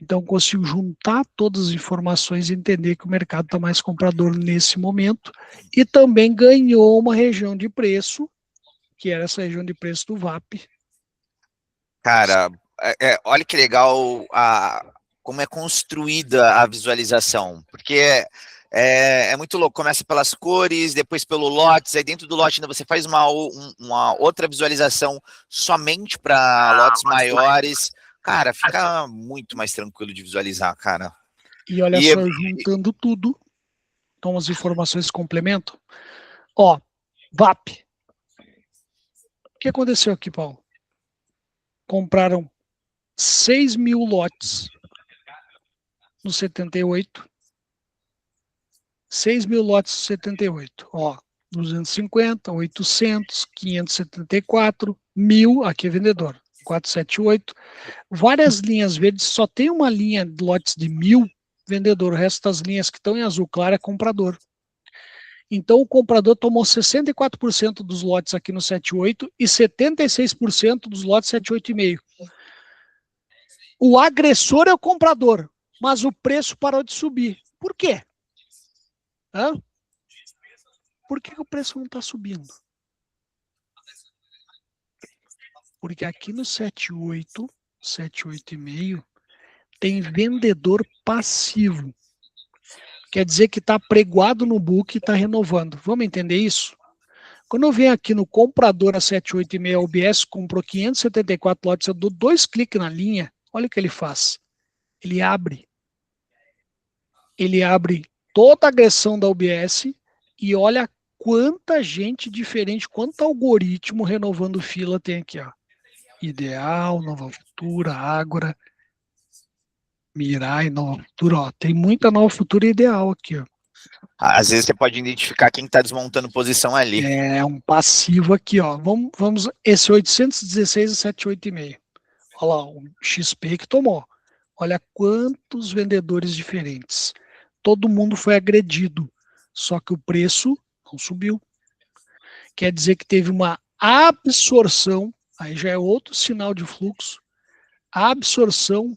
Então, consigo juntar todas as informações e entender que o mercado está mais comprador nesse momento. E também ganhou uma região de preço, que era essa região de preço do VAP. Cara, olha que legal como é construída a visualização, porque é muito louco, começa pelas cores, depois pelo lotes, aí dentro do lote ainda você faz uma outra visualização somente para lotes maiores. Cara, fica muito mais tranquilo de visualizar, cara. E olha só, eu juntando tudo, então as informações se complementam. Ó, VAP. O que aconteceu aqui, Paulo? Compraram 6 mil lotes no 78. 6 mil lotes no 78. Ó, 250, 800, 574, 1000, aqui é vendedor, 478. Várias linhas verdes, só tem uma linha de lotes de 1000 vendedor, o resto das linhas que estão em azul claro é comprador. Então o comprador tomou 64% dos lotes aqui no 78 e 76% dos lotes 78,5. O agressor é o comprador, mas o preço parou de subir. Por quê? Hã? Por que o preço não está subindo? Porque aqui no 78, 78,5, tem vendedor passivo. Quer dizer que está pregoado no book e está renovando. Vamos entender isso? Quando eu venho aqui no comprador a 78,5 UBS, comprou 574 lotes, eu dou 2 cliques na linha, olha o que ele faz. Ele abre toda a agressão da UBS e olha quanta gente diferente, quanto algoritmo renovando fila tem aqui, ó. Ideal, Nova Futura, Ágora, Mirai, Nova Futura, ó. Tem muita Nova Futura Ideal aqui, ó. Às vezes você pode identificar quem está desmontando posição ali. É um passivo aqui, ó. Vamos esse 816 e 78,5. Olha lá, o XP que tomou. Olha quantos vendedores diferentes. Todo mundo foi agredido, só que o preço não subiu. Quer dizer que teve uma absorção, aí já é outro sinal de fluxo, absorção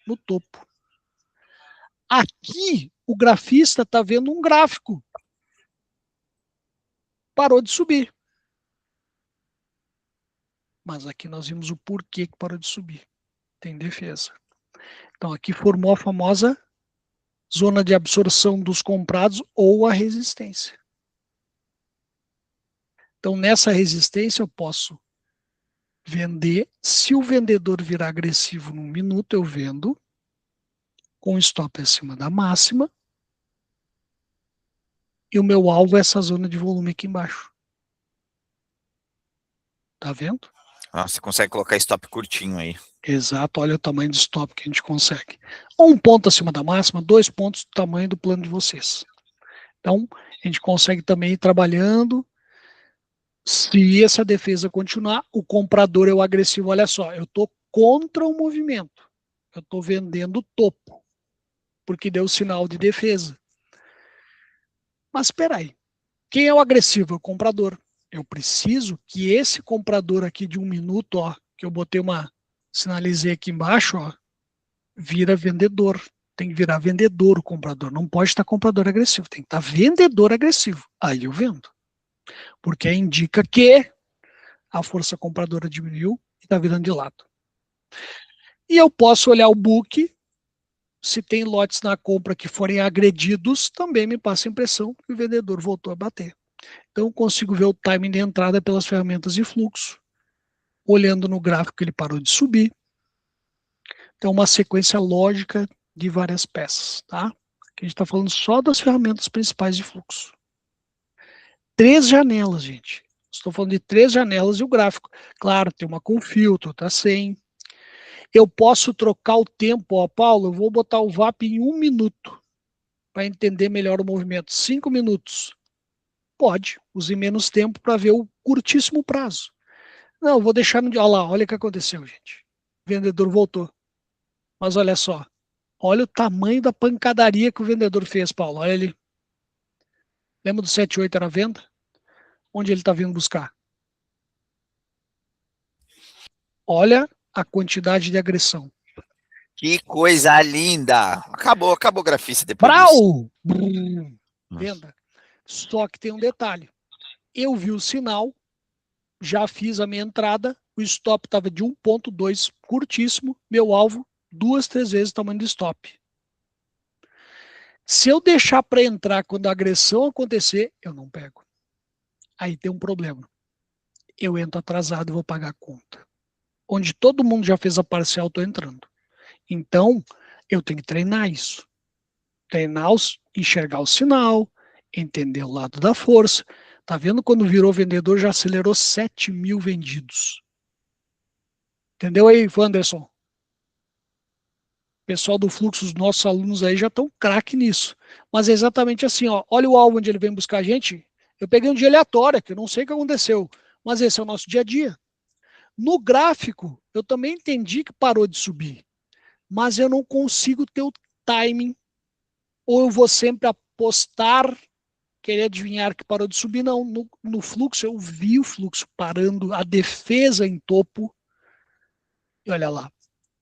no topo. Aqui, o grafista está vendo um gráfico. Parou de subir. Mas aqui nós vimos o porquê que parou de subir. Tem defesa. Então aqui formou a famosa zona de absorção dos comprados ou a resistência. Então nessa resistência eu posso vender. Se o vendedor virar agressivo num minuto, eu vendo com stop acima da máxima. E o meu alvo é essa zona de volume aqui embaixo. Tá vendo? Você consegue colocar stop curtinho aí. Exato, olha o tamanho do stop que a gente consegue. 1 ponto acima da máxima, 2 pontos do tamanho do plano de vocês. Então, a gente consegue também ir trabalhando. Se essa defesa continuar, o comprador é o agressivo. Olha só, eu estou contra o movimento. Eu estou vendendo o topo, porque deu sinal de defesa. Mas espera aí. Quem é o agressivo? É o comprador. Eu preciso que esse comprador aqui de 1 minuto, ó, que eu botei sinalizei aqui embaixo, ó, vira vendedor. Tem que virar vendedor o comprador. Não pode estar comprador agressivo, tem que estar vendedor agressivo. Aí eu vendo. Porque indica que a força compradora diminuiu e está virando de lado. E eu posso olhar o book. Se tem lotes na compra que forem agredidos, também me passa a impressão que o vendedor voltou a bater. Então, eu consigo ver o timing de entrada pelas ferramentas de fluxo. Olhando no gráfico, ele parou de subir. Então, uma sequência lógica de várias peças. Tá? Aqui a gente está falando só das ferramentas principais de fluxo. 3 janelas, gente. Estou falando de 3 janelas e o gráfico. Claro, tem uma com filtro, tá sem. Eu posso trocar o tempo, ó, Paulo, eu vou botar o VAP em 1 minuto para entender melhor o movimento. 5 minutos. Pode, use menos tempo para ver o curtíssimo prazo. Não, vou deixar no dia. Olha lá, olha o que aconteceu, gente. O vendedor voltou. Mas olha só. Olha o tamanho da pancadaria que o vendedor fez, Paulo. Olha ali. Lembra do 78 era a venda? Onde ele está vindo buscar? Olha a quantidade de agressão. Que coisa linda! Acabou o grafista depois disso. Brau! Venda. Só que tem um detalhe. Eu vi o sinal, já fiz a minha entrada, o stop estava de 1.2, curtíssimo, meu alvo, 2, 3 vezes o tamanho do stop. Se eu deixar para entrar quando a agressão acontecer, eu não pego. Aí tem um problema. Eu entro atrasado e vou pagar a conta. Onde todo mundo já fez a parcial, estou entrando. Então, eu tenho que treinar isso. Treinar, enxergar o sinal, entender o lado da força. Tá vendo quando virou vendedor, já acelerou 7 mil vendidos. Entendeu aí, Wanderson? Pessoal do fluxo, os nossos alunos aí já estão craque nisso. Mas é exatamente assim, ó. Olha o alvo onde ele vem buscar a gente. Eu peguei um dia aleatório, que eu não sei o que aconteceu. Mas esse é o nosso dia a dia. No gráfico, eu também entendi que parou de subir. Mas eu não consigo ter o timing. Ou eu vou sempre apostar, querer adivinhar que parou de subir. Não, no fluxo, eu vi o fluxo parando, a defesa em topo. E olha lá,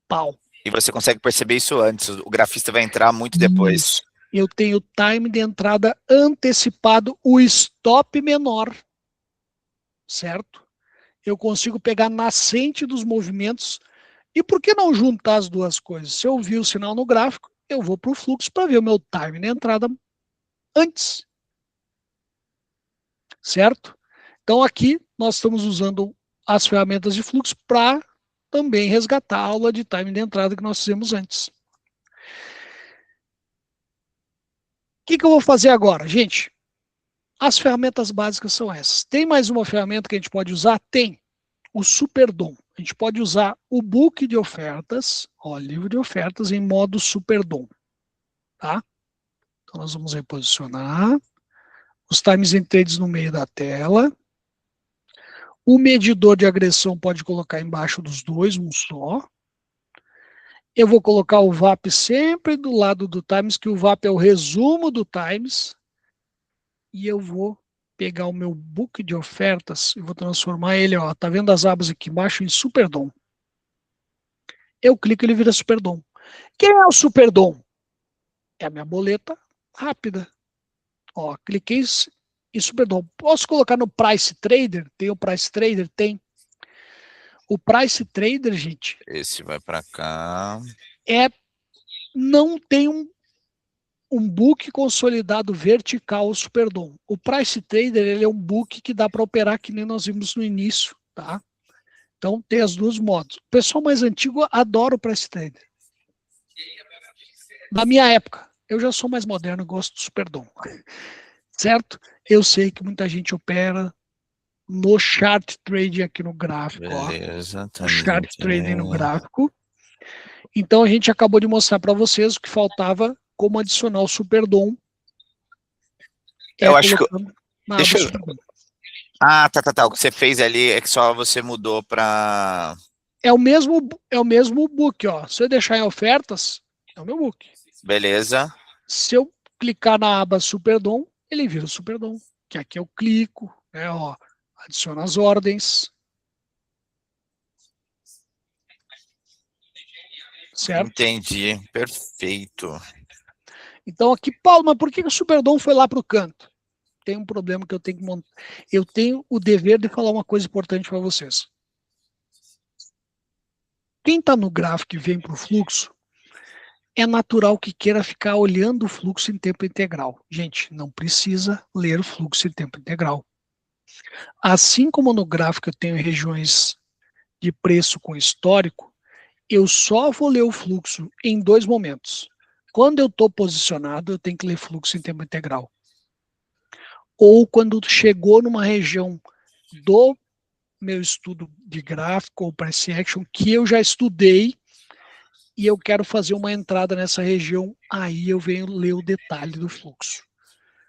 pau. E você consegue perceber isso antes. O grafista vai entrar muito depois. Isso. Eu tenho o time de entrada antecipado, o stop menor, certo? Eu consigo pegar nascente dos movimentos. E por que não juntar as duas coisas? Se eu vi o sinal no gráfico, eu vou para o fluxo para ver o meu time de entrada antes. Certo? Então aqui nós estamos usando as ferramentas de fluxo para também resgatar a aula de time de entrada que nós fizemos antes. O que eu vou fazer agora? Gente, as ferramentas básicas são essas. Tem mais uma ferramenta que a gente pode usar? Tem. O Superdom. A gente pode usar o book de ofertas, ó, livro de ofertas em modo Superdom. Tá? Então nós vamos reposicionar. Os times and trades no meio da tela. O medidor de agressão pode colocar embaixo dos dois, um só. Eu vou colocar o VAP sempre do lado do Times, que o VAP é o resumo do Times. E eu vou pegar o meu book de ofertas e vou transformar ele, ó, tá vendo as abas aqui embaixo, em Superdom. Eu clico e ele vira Superdom. Quem é o Superdom? É a minha boleta rápida. Ó, cliquei em Superdom. Posso colocar no Price Trader? Tem o Price Trader? Tem. O Price Trader, gente, Esse vai para cá. Não tem um book consolidado vertical Superdom. O Price Trader, ele é um book que dá para operar que nem nós vimos no início, tá? Então tem as duas modos. O pessoal mais antigo adora o Price Trader. Na minha época, eu já sou mais moderno, gosto do Superdom. Certo? Eu sei que muita gente opera no chart trading aqui no gráfico, Beleza, ó. O chart trading no gráfico. Então a gente acabou de mostrar para vocês o que faltava como adicionar o Superdom. Eu acho que... na Deixa aba eu... Superdom. Ah, tá. O que você fez ali é que só você mudou para... É o mesmo book, ó. Se eu deixar em ofertas, é o meu book. Beleza. Se eu clicar na aba Superdom, ele vira o Superdom. Que aqui eu clico, né, ó, adiciono as ordens. Certo? Entendi. Perfeito. Então aqui, Paulo, mas por que o Superdom foi lá para o canto? Tem um problema que eu tenho que montar. Eu tenho o dever de falar uma coisa importante para vocês. Quem está no gráfico e vem para o fluxo, é natural que queira ficar olhando o fluxo em tempo integral. Gente, não precisa ler o fluxo em tempo integral. Assim como no gráfico eu tenho regiões de preço com histórico, eu só vou ler o fluxo em 2 momentos. Quando eu estou posicionado, eu tenho que ler fluxo em tempo integral. Ou quando chegou numa região do meu estudo de gráfico ou price action que eu já estudei e eu quero fazer uma entrada nessa região, aí eu venho ler o detalhe do fluxo.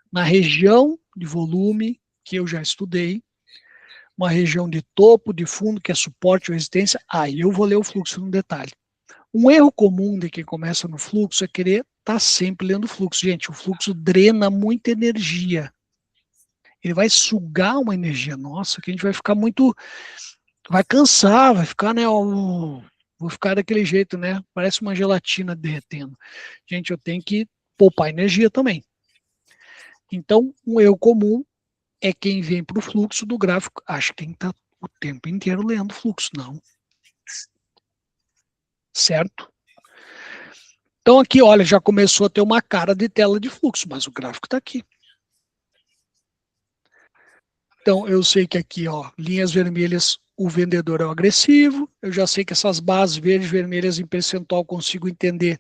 Na região de volume que eu já estudei, uma região de topo, de fundo, que é suporte ou resistência, aí eu vou ler o fluxo no detalhe. Um erro comum de quem começa no fluxo é querer estar sempre lendo o fluxo. Gente, o fluxo drena muita energia. Ele vai sugar uma energia nossa, que a gente vai ficar muito... Vai cansar, vai ficar, né? Vou ficar daquele jeito, né? Parece uma gelatina derretendo. Gente, eu tenho que poupar energia também. Então, um erro comum é quem vem para o fluxo do gráfico, acha que tem que estar o tempo inteiro lendo o fluxo. Não. Certo? Então aqui, olha, já começou a ter uma cara de tela de fluxo, mas o gráfico está aqui. Então eu sei que aqui, ó, linhas vermelhas, o vendedor é o agressivo. Eu já sei que essas bases verdes e vermelhas em percentual eu consigo entender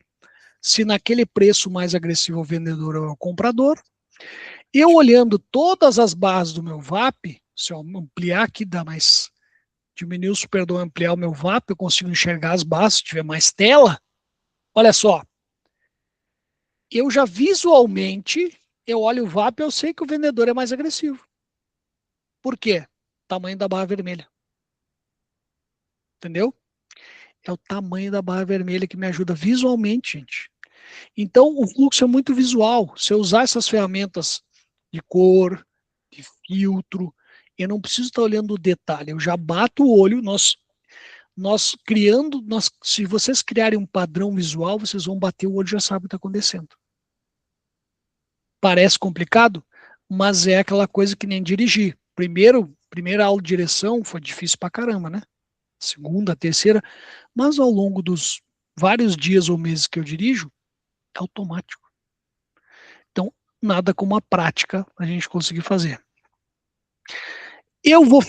se naquele preço mais agressivo o vendedor ou o comprador. Eu olhando todas as bases do meu VAP, se eu ampliar aqui, dá mais, diminuir o Superdom, ampliar o meu VAP, eu consigo enxergar as bases, se tiver mais tela. Olha só, eu já visualmente, eu olho o VAP, eu sei que o vendedor é mais agressivo. Por quê? Tamanho da barra vermelha. Entendeu? É o tamanho da barra vermelha que me ajuda visualmente, gente. Então, o fluxo é muito visual. Se eu usar essas ferramentas de cor, de filtro, eu não preciso estar olhando o detalhe. Eu já bato o olho, se vocês criarem um padrão visual, vocês vão bater o olho e já sabem o que está acontecendo. Parece complicado, mas é aquela coisa que nem dirigir. Primeira aula de direção foi difícil pra caramba, né? Segunda, terceira, mas ao longo dos vários dias ou meses que eu dirijo, é automático. Então, nada como a prática a gente conseguir fazer. Eu vou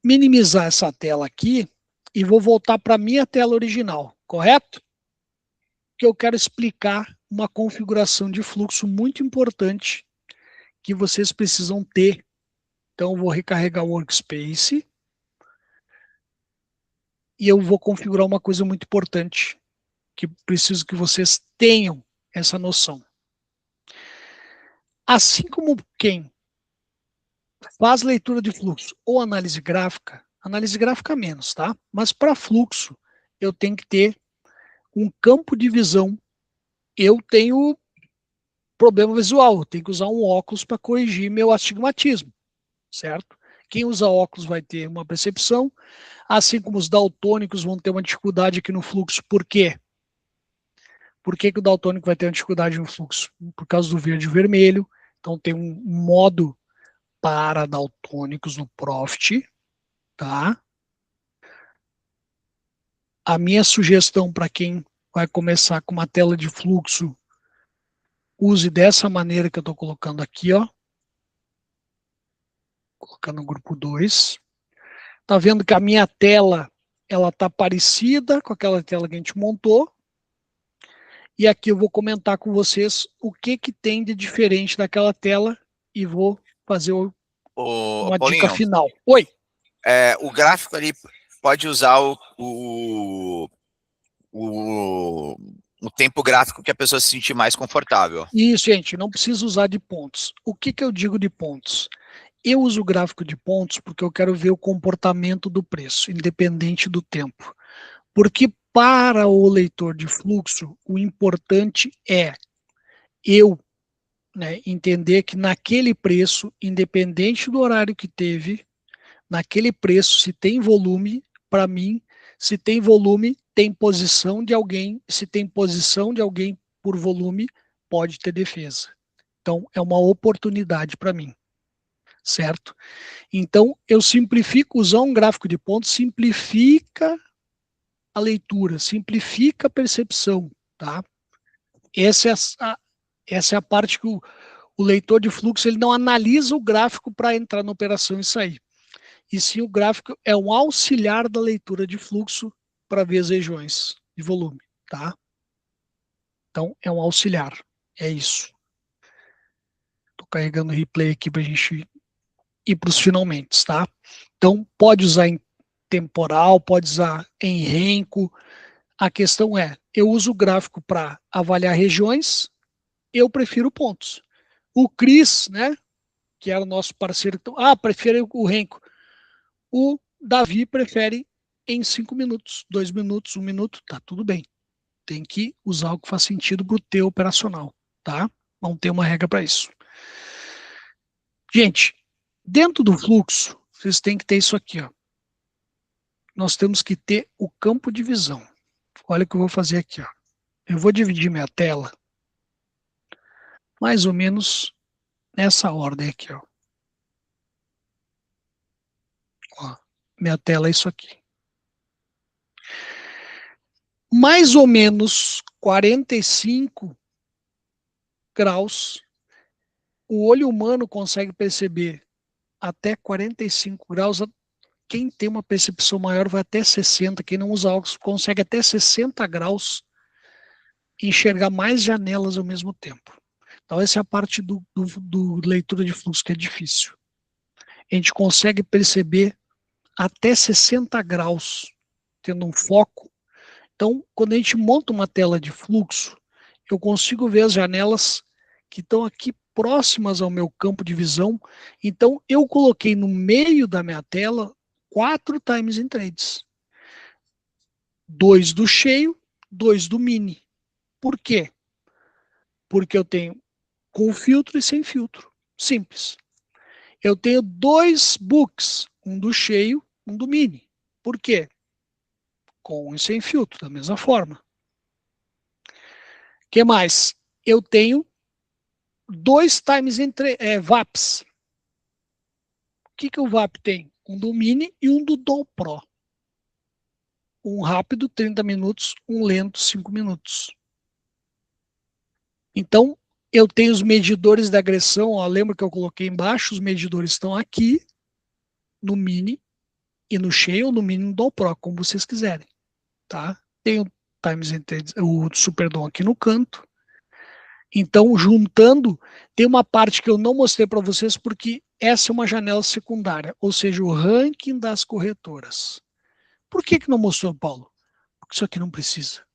minimizar essa tela aqui e vou voltar para a minha tela original, correto? Que eu quero explicar uma configuração de fluxo muito importante que vocês precisam ter. Então, eu vou recarregar o Workspace e eu vou configurar uma coisa muito importante que preciso que vocês tenham essa noção. Assim como quem faz leitura de fluxo ou análise gráfica menos, tá? Mas para fluxo, eu tenho que ter um campo de visão. Eu tenho problema visual, eu tenho que usar um óculos para corrigir meu astigmatismo, certo? Quem usa óculos vai ter uma percepção, assim como os daltônicos vão ter uma dificuldade aqui no fluxo. Por quê? Por que o daltônico vai ter uma dificuldade no fluxo? Por causa do verde e vermelho. Então tem um modo para daltônicos no Profit, tá? A minha sugestão para quem vai começar com uma tela de fluxo, use dessa maneira que eu estou colocando aqui, ó. Colocar no grupo 2. Tá vendo que a minha tela, ela tá parecida com aquela tela que a gente montou. E aqui eu vou comentar com vocês o que que tem de diferente daquela tela e vou fazer uma dica Paulinho, final. Oi. O gráfico ali pode usar o tempo gráfico que a pessoa se sentir mais confortável. Isso, gente, não precisa usar de pontos. O que que eu digo de pontos? Eu uso o gráfico de pontos porque eu quero ver o comportamento do preço, independente do tempo. Porque para o leitor de fluxo, o importante é eu, né, entender que naquele preço, independente do horário que teve, naquele preço, se tem volume, para mim, se tem volume, tem posição de alguém, se tem posição de alguém por volume, pode ter defesa. Então, é uma oportunidade para mim, certo? Então, eu simplifico, usar um gráfico de pontos simplifica a leitura, simplifica a percepção, tá? Essa é a parte que o leitor de fluxo ele não analisa o gráfico para entrar na operação e sair. E sim, o gráfico é um auxiliar da leitura de fluxo para ver as regiões de volume, tá? Então, é um auxiliar, é isso. Estou carregando o replay aqui para a gente ir para os finalmente, tá? Então, pode usar em temporal, pode usar em renco. A questão é, eu uso o gráfico para avaliar regiões, eu prefiro pontos. O Cris, né, que era o nosso parceiro, prefere o renco. O Davi prefere em 5 minutos, 2 minutos, 1 minuto, tá tudo bem. Tem que usar o que faz sentido para o teu operacional, tá? Não tem uma regra para isso. Gente, dentro do fluxo, vocês têm que ter isso aqui, ó. Nós temos que ter o campo de visão. Olha o que eu vou fazer aqui, ó. Eu vou dividir minha tela mais ou menos nessa ordem aqui, ó. Ó, minha tela é isso aqui. Mais ou menos 45 graus. O olho humano consegue perceber até 45 graus. Quem tem uma percepção maior vai até 60. Quem não usa óculos consegue até 60 graus enxergar mais janelas ao mesmo tempo. Então, essa é a parte do leitura de fluxo que é difícil. A gente consegue perceber até 60 graus, tendo um foco. Então, quando a gente monta uma tela de fluxo, eu consigo ver as janelas que estão aqui próximas ao meu campo de visão. Então, eu coloquei no meio da minha tela 4 times in trades. 2 do cheio, 2 do mini. Por quê? Porque eu tenho com filtro e sem filtro. Simples. Eu tenho 2 books, um do cheio, um do mini. Por quê? Com e sem filtro, da mesma forma. O que mais? Eu tenho 2 times entre VAPs. O que o VAP tem? Um do mini e um do Dol Pro. Um rápido, 30 minutos, um lento, 5 minutos. Então, eu tenho os medidores da agressão, ó, lembra que eu coloquei embaixo? Os medidores estão aqui, no mini e no cheio, ou no mini e no Dol Pro, como vocês quiserem. Tá? Tem o Superdom aqui no canto. Então, juntando, tem uma parte que eu não mostrei para vocês, porque essa é uma janela secundária, ou seja, o ranking das corretoras. Por que não mostrou, Paulo? Porque isso aqui não precisa.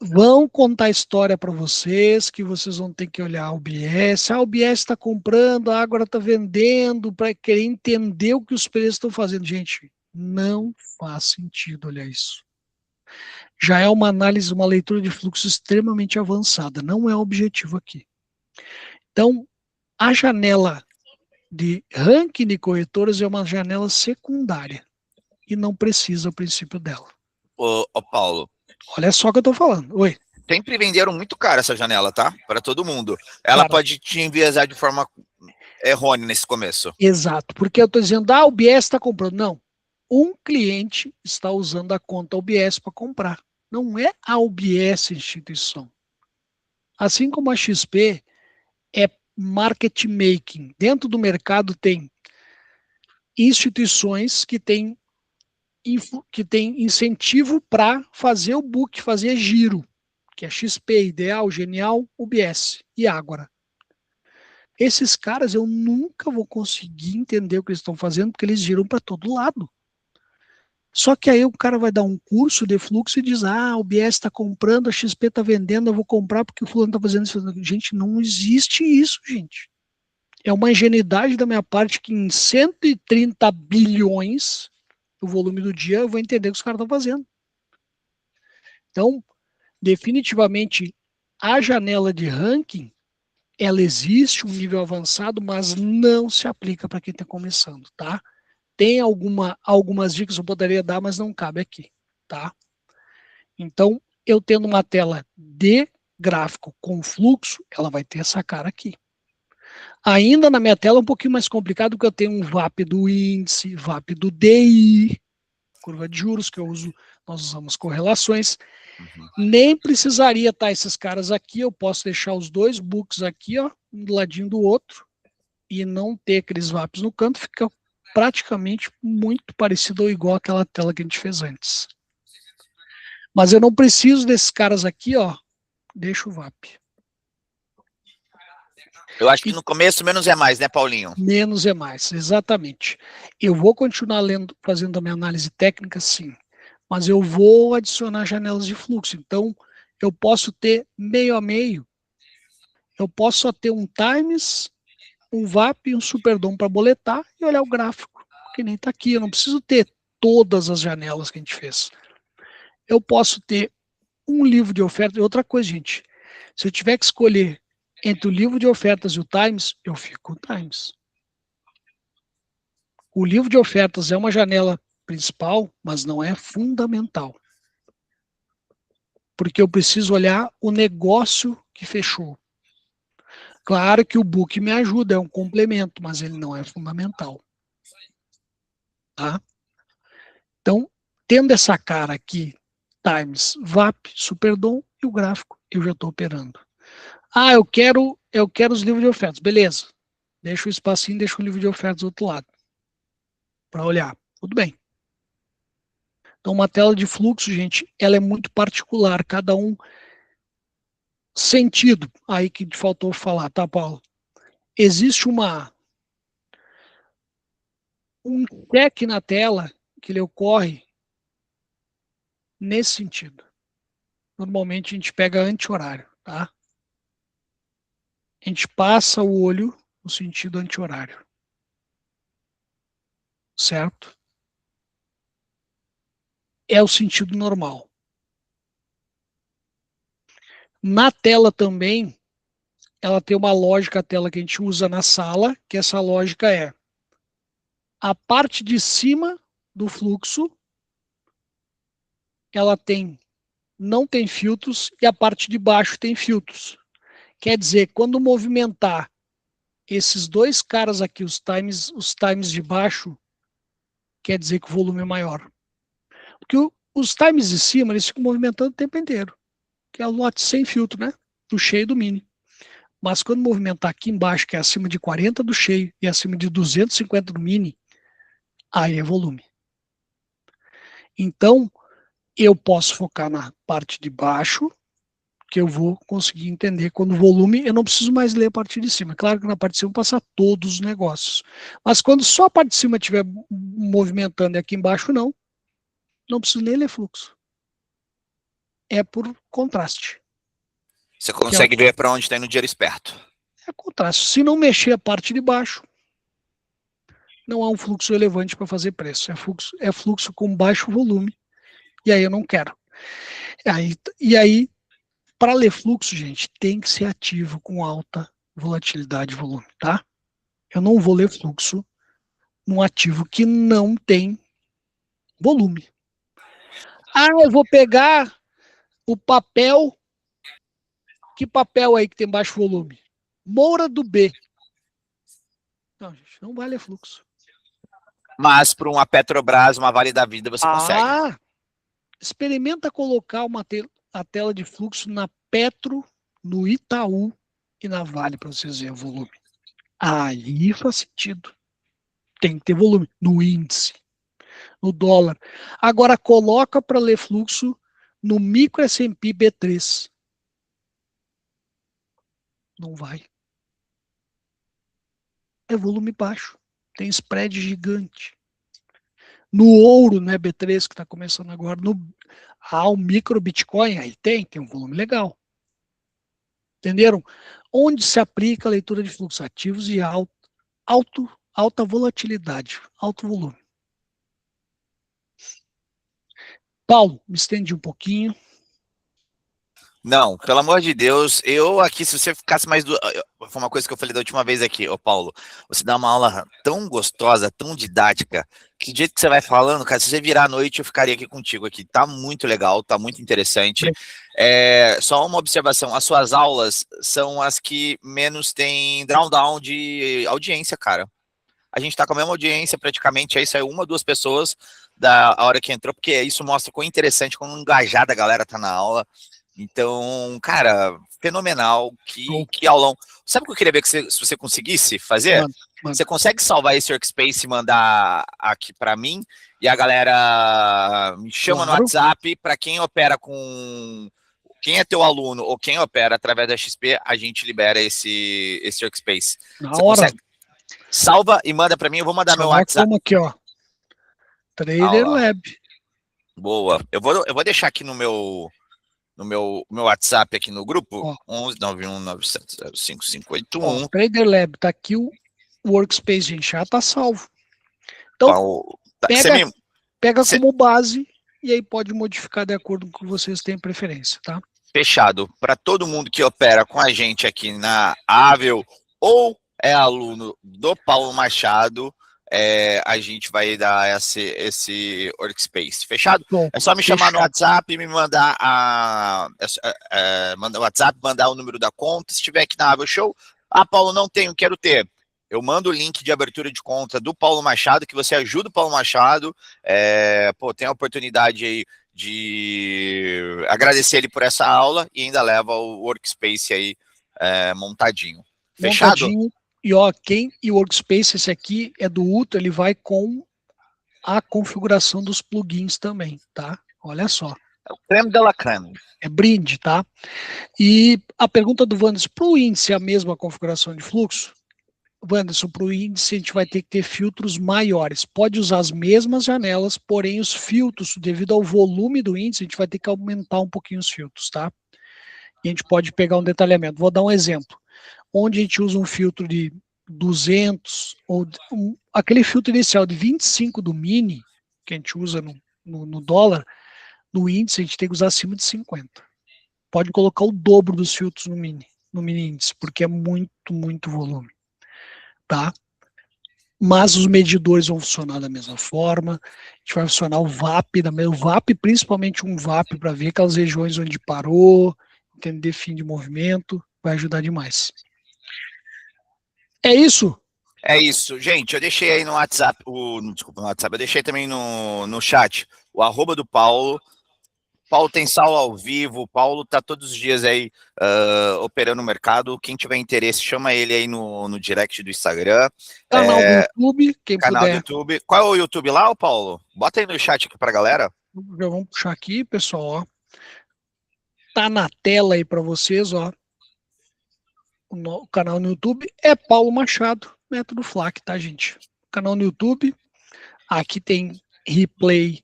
Vão contar história para vocês, que vocês vão ter que olhar a OBS. A OBS está comprando, a Ágora está vendendo, para querer entender o que os preços estão fazendo. Gente, não faz sentido olhar isso. Já é uma análise, uma leitura de fluxo extremamente avançada. Não é o objetivo aqui. Então, a janela de ranking de corretoras é uma janela secundária. E não precisa o princípio dela. Ô, Paulo. Olha só o que eu estou falando. Oi. Sempre venderam muito caro essa janela, tá? Para todo mundo. Ela pode te enviesar de forma errônea nesse começo. Exato. Porque eu estou dizendo, o BS está comprando. Não. um cliente está usando a conta UBS para comprar. Não é a UBS instituição. Assim como a XP é market making. Dentro do mercado tem instituições que têm incentivo para fazer o book, fazer giro, que é XP, Ideal, Genial, UBS e Ágora. Esses caras eu nunca vou conseguir entender o que eles estão fazendo, porque eles giram para todo lado. Só que aí o cara vai dar um curso de fluxo e diz, o UBS está comprando, a XP está vendendo, eu vou comprar porque o fulano está fazendo isso. Gente, não existe isso, gente. É uma ingenuidade da minha parte que em 130 bilhões, o volume do dia, eu vou entender o que os caras estão fazendo. Então, definitivamente, a janela de ranking, ela existe, um nível avançado, mas não se aplica para quem está começando, tá? Tem algumas dicas que eu poderia dar, mas não cabe aqui, tá? Então, eu tendo uma tela de gráfico com fluxo, ela vai ter essa cara aqui. Ainda na minha tela é um pouquinho mais complicado, porque eu tenho um VAP do índice, VAP do DI, curva de juros, que nós usamos correlações. Nem precisaria estar esses caras aqui, eu posso deixar os dois books aqui, ó, um do ladinho do outro, e não ter aqueles VAPs no canto, fica praticamente muito parecido ou igual àquela tela que a gente fez antes. Mas eu não preciso desses caras aqui, ó, deixa o VAP. Eu acho que no começo menos é mais, né, Paulinho? Menos é mais, exatamente. Eu vou continuar lendo, fazendo a minha análise técnica, sim, mas eu vou adicionar janelas de fluxo. Então, eu posso ter meio a meio. Eu posso só ter um Times, um VAP e um Superdom para boletar e olhar o gráfico, que nem está aqui. Eu não preciso ter todas as janelas que a gente fez. Eu posso ter um livro de ofertas. E outra coisa, gente, se eu tiver que escolher entre o livro de ofertas e o Times, eu fico com o Times. O livro de ofertas é uma janela principal, mas não é fundamental. Porque eu preciso olhar o negócio que fechou. Claro que o book me ajuda, é um complemento, mas ele não é fundamental. Tá? Então, tendo essa cara aqui, Times, VAP, Superdom e o gráfico, eu já estou operando. Eu quero os livros de ofertas. Beleza. Deixa o espacinho, deixa o livro de ofertas do outro lado. Para olhar. Tudo bem. Então, uma tela de fluxo, gente, ela é muito particular. Cada um sentido. Aí que faltou falar, tá, Paulo? Existe um check na tela que ele ocorre nesse sentido. Normalmente a gente pega anti-horário, tá? A gente passa o olho no sentido anti-horário. Certo? É o sentido normal. Na tela também, ela tem uma lógica, a tela que a gente usa na sala, que essa lógica é a parte de cima do fluxo, ela não tem filtros, e a parte de baixo tem filtros. Quer dizer, quando movimentar esses dois caras aqui, os times de baixo, quer dizer que o volume é maior. Porque os times de cima, eles ficam movimentando o tempo inteiro, que é o lote sem filtro, né? Do cheio e do mini. Mas quando movimentar aqui embaixo, que é acima de 40 do cheio e acima de 250 do mini, aí é volume. Então, eu posso focar na parte de baixo, que eu vou conseguir entender. Quando o volume, eu não preciso mais ler a parte de cima. Claro que na parte de cima passa todos os negócios. Mas quando só a parte de cima estiver movimentando e aqui embaixo não preciso nem ler fluxo. É por contraste. Você consegue ver para onde está indo o dinheiro esperto. É contraste. Se não mexer a parte de baixo, não há um fluxo relevante para fazer preço. É fluxo com baixo volume. E aí eu não quero. E aí, para ler fluxo, gente, tem que ser ativo com alta volatilidade e volume, tá? Eu não vou ler fluxo num ativo que não tem volume. Eu vou pegar o papel. Que papel aí que tem baixo volume? Moura do B. Não, gente, não vai ler fluxo. Mas para uma Petrobras, uma Vale da Vida, você consegue. Experimenta colocar a tela de fluxo na Petro, no Itaú e na Vale para vocês verem o volume. Aí faz sentido. Tem que ter volume no índice, no dólar. Agora coloca para ler fluxo no micro S&P B3. Não vai. É volume baixo. Tem spread gigante. No ouro, né, B3, que está começando agora, o micro Bitcoin, aí tem um volume legal. Entenderam? Onde se aplica a leitura de fluxos ativos e alta volatilidade, alto volume. Paulo, me estende um pouquinho. Não, pelo amor de Deus, eu aqui, se você ficasse mais... Foi uma coisa que eu falei da última vez aqui, ô Paulo, você dá uma aula tão gostosa, tão didática, que do jeito que você vai falando, cara, se você virar à noite, eu ficaria aqui contigo aqui. Tá muito legal, tá muito interessante. Só uma observação, as suas aulas são as que menos tem drawdown de audiência, cara. A gente tá com a mesma audiência praticamente, aí saiu 1 ou 2 pessoas da hora que entrou, porque isso mostra quão interessante, quão engajada a galera tá na aula. Então, cara, fenomenal, que aulão. Sabe o que eu queria ver se você conseguisse fazer? Mano. Você consegue salvar esse workspace e mandar aqui para mim, e a galera me chama no WhatsApp, para quem opera com... Quem é teu aluno ou quem opera através da XP, a gente libera esse workspace. Você consegue? Salva e manda para mim, eu vou mandar meu WhatsApp. Como aqui, ó. Trader Lab. Boa. Eu vou deixar aqui no meu WhatsApp aqui no grupo, 1191970551. Trader Lab, tá aqui o workspace, gente, já tá salvo. Então, pega como base e aí pode modificar de acordo com o que vocês têm preferência, tá? Fechado. Para todo mundo que opera com a gente aqui na Avel ou é aluno do Paulo Machado, a gente vai dar esse workspace. Fechado? Bom, é só me chamar no WhatsApp e me mandar mandar o WhatsApp, mandar o número da conta. Se estiver aqui na Avel Show, Paulo, não tenho, quero ter. Eu mando o link de abertura de conta do Paulo Machado, que você ajuda o Paulo Machado. Tem a oportunidade aí de agradecer ele por essa aula e ainda leva o workspace aí montadinho. Fechado? Montadinho. E ó, o workspace, esse aqui é do Uto, ele vai com a configuração dos plugins também, tá? Olha só. É o creme de la creme. É brinde, tá? E a pergunta do Wanderson, para o índice é a mesma configuração de fluxo? Wanderson, para o índice a gente vai ter que ter filtros maiores. Pode usar as mesmas janelas, porém os filtros, devido ao volume do índice, a gente vai ter que aumentar um pouquinho os filtros, tá? E a gente pode pegar um detalhamento. Vou dar um exemplo. Onde a gente usa um filtro de 200, ou aquele filtro inicial de 25 do mini, que a gente usa no dólar, no índice a gente tem que usar acima de 50. Pode colocar o dobro dos filtros no mini índice, porque é muito, muito volume. Tá? Mas os medidores vão funcionar da mesma forma, a gente vai funcionar o VAP, o VAP, principalmente um VAP para ver aquelas regiões onde parou, entender fim de movimento, vai ajudar demais. É isso? É isso. Gente, eu deixei aí no WhatsApp, desculpa, no WhatsApp, eu deixei também no chat o @ do Paulo. Paulo tem sala ao vivo, Paulo tá todos os dias aí operando no mercado. Quem tiver interesse, chama ele aí no direct do Instagram. Canal do YouTube, quem canal puder. do YouTube. Qual é o YouTube lá, Paulo? Bota aí no chat aqui pra galera. Já vamos puxar aqui, pessoal, ó. Tá na tela aí para vocês, ó. O canal no YouTube é Paulo Machado, Método FLAC, tá, gente? Canal no YouTube, aqui tem replay,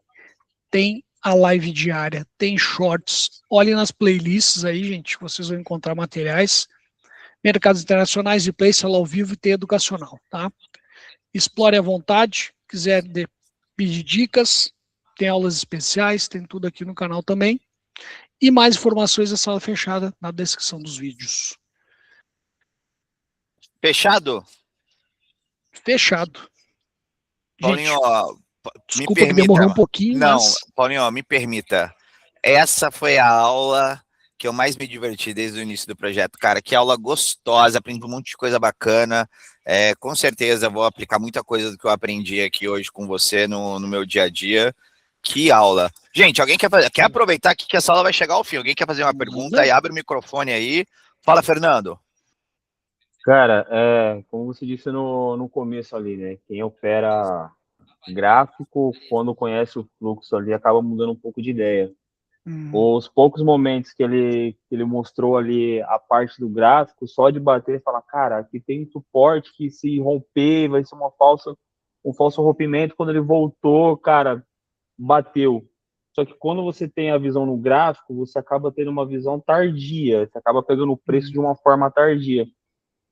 tem a live diária, tem shorts. Olhem nas playlists aí, gente, vocês vão encontrar materiais. Mercados internacionais, replay, sala ao vivo e tem educacional, tá? Explore à vontade, quiser pedir dicas, tem aulas especiais, tem tudo aqui no canal também. E mais informações da sala fechada na descrição dos vídeos. Fechado? Fechado. Paulinho, gente, ó, desculpa me permita, que demorou um pouquinho, não, mas... Paulinho, ó, me permita. Essa foi a aula que eu mais me diverti desde o início do projeto. Cara, que aula gostosa, aprendi um monte de coisa bacana. Com certeza vou aplicar muita coisa do que eu aprendi aqui hoje com você no meu dia a dia. Que aula. Gente, alguém quer aproveitar aqui que essa aula vai chegar ao fim? Alguém quer fazer uma pergunta? Aí abre o microfone aí. Fala, Fernando. Cara, como você disse no começo ali, né? Quem opera gráfico, quando conhece o fluxo ali, acaba mudando um pouco de ideia. Os poucos momentos que ele mostrou ali a parte do gráfico, só de bater e falar, cara, aqui tem um suporte que se romper vai ser um falso rompimento. Quando ele voltou, cara, bateu. Só que quando você tem a visão no gráfico, você acaba tendo uma visão tardia, você acaba pegando o preço de uma forma tardia.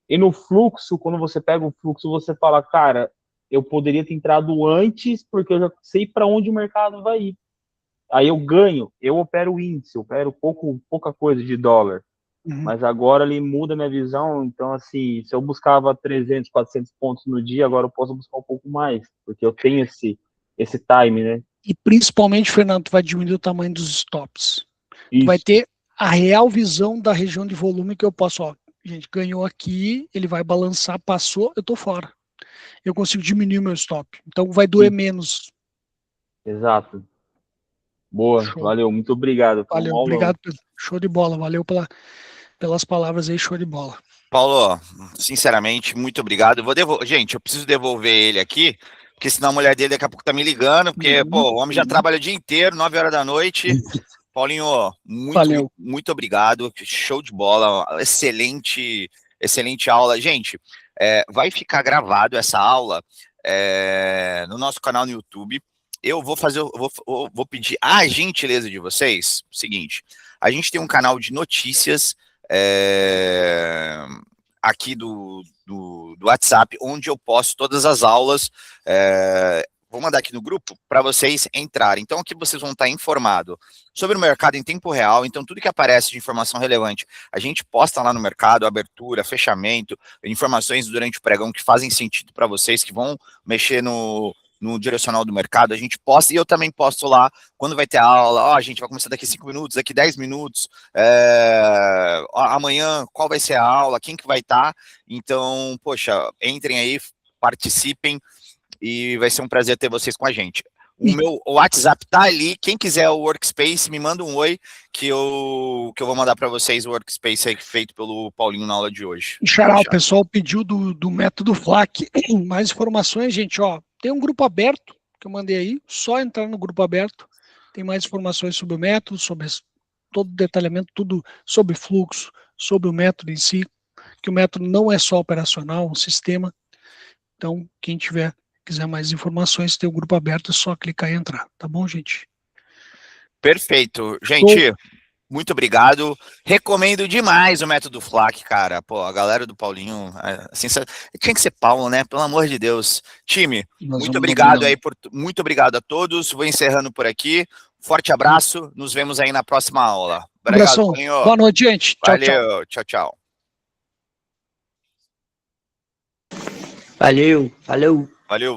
E no fluxo, quando você pega o fluxo, você fala, cara, eu poderia ter entrado antes, porque eu já sei para onde o mercado vai ir. Aí eu ganho, eu opero o índice, eu opero pouca coisa de dólar. Mas agora ele muda minha visão, então assim, se eu buscava 300, 400 pontos no dia, agora eu posso buscar um pouco mais, porque eu tenho esse time, né? E principalmente, Fernando, tu vai diminuir o tamanho dos stops. Isso. Tu vai ter a real visão da região de volume que eu posso, ó, gente, ganhou aqui, ele vai balançar, passou, eu tô fora. Eu consigo diminuir o meu stop. Então vai doer menos. Exato. Boa, Show. Valeu, muito obrigado. Valeu, obrigado, Pedro. Show de bola, valeu pelas palavras aí, show de bola. Paulo, sinceramente, muito obrigado. Gente, eu preciso devolver ele aqui, porque senão a mulher dele daqui a pouco tá me ligando, porque, pô, o homem já trabalha o dia inteiro, 9 horas da noite. Paulinho, muito obrigado, show de bola, excelente aula. Gente, vai ficar gravado essa aula no nosso canal no YouTube. Eu vou pedir a gentileza de vocês, seguinte, a gente tem um canal de notícias aqui do WhatsApp, onde eu posto todas as aulas, vou mandar aqui no grupo para vocês entrarem. Então aqui vocês vão estar informados sobre o mercado em tempo real, então tudo que aparece de informação relevante, a gente posta lá no mercado, abertura, fechamento, informações durante o pregão que fazem sentido para vocês, que vão mexer no direcional do mercado, a gente posta, e eu também posto lá, quando vai ter aula, a gente vai começar daqui 5 minutos, daqui 10 minutos, amanhã, qual vai ser a aula, quem que vai estar, então, poxa, entrem aí, participem, e vai ser um prazer ter vocês com a gente. O meu WhatsApp tá ali, quem quiser o Workspace, me manda um oi, que eu vou mandar para vocês o Workspace aí feito pelo Paulinho na aula de hoje. Xará, o pessoal pediu do método FLAC, mais informações, gente, ó, tem um grupo aberto, que eu mandei aí, só entrar no grupo aberto, tem mais informações sobre o método, sobre todo o detalhamento, tudo sobre fluxo, sobre o método em si, que o método não é só operacional, é um sistema, então quem quiser mais informações, tem o grupo aberto, é só clicar e entrar, tá bom, gente? Perfeito. Gente, muito obrigado. Recomendo demais o método FLAC, cara. Pô, a galera do Paulinho, assim, tinha que ser Paulo, né? Pelo amor de Deus. Time, muito obrigado aí, muito obrigado a todos. Vou encerrando por aqui. Forte abraço. Nos vemos aí na próxima aula. Obrigado, Paulinho. Boa noite, gente. Tchau, valeu, tchau. Valeu, falou. Valeu.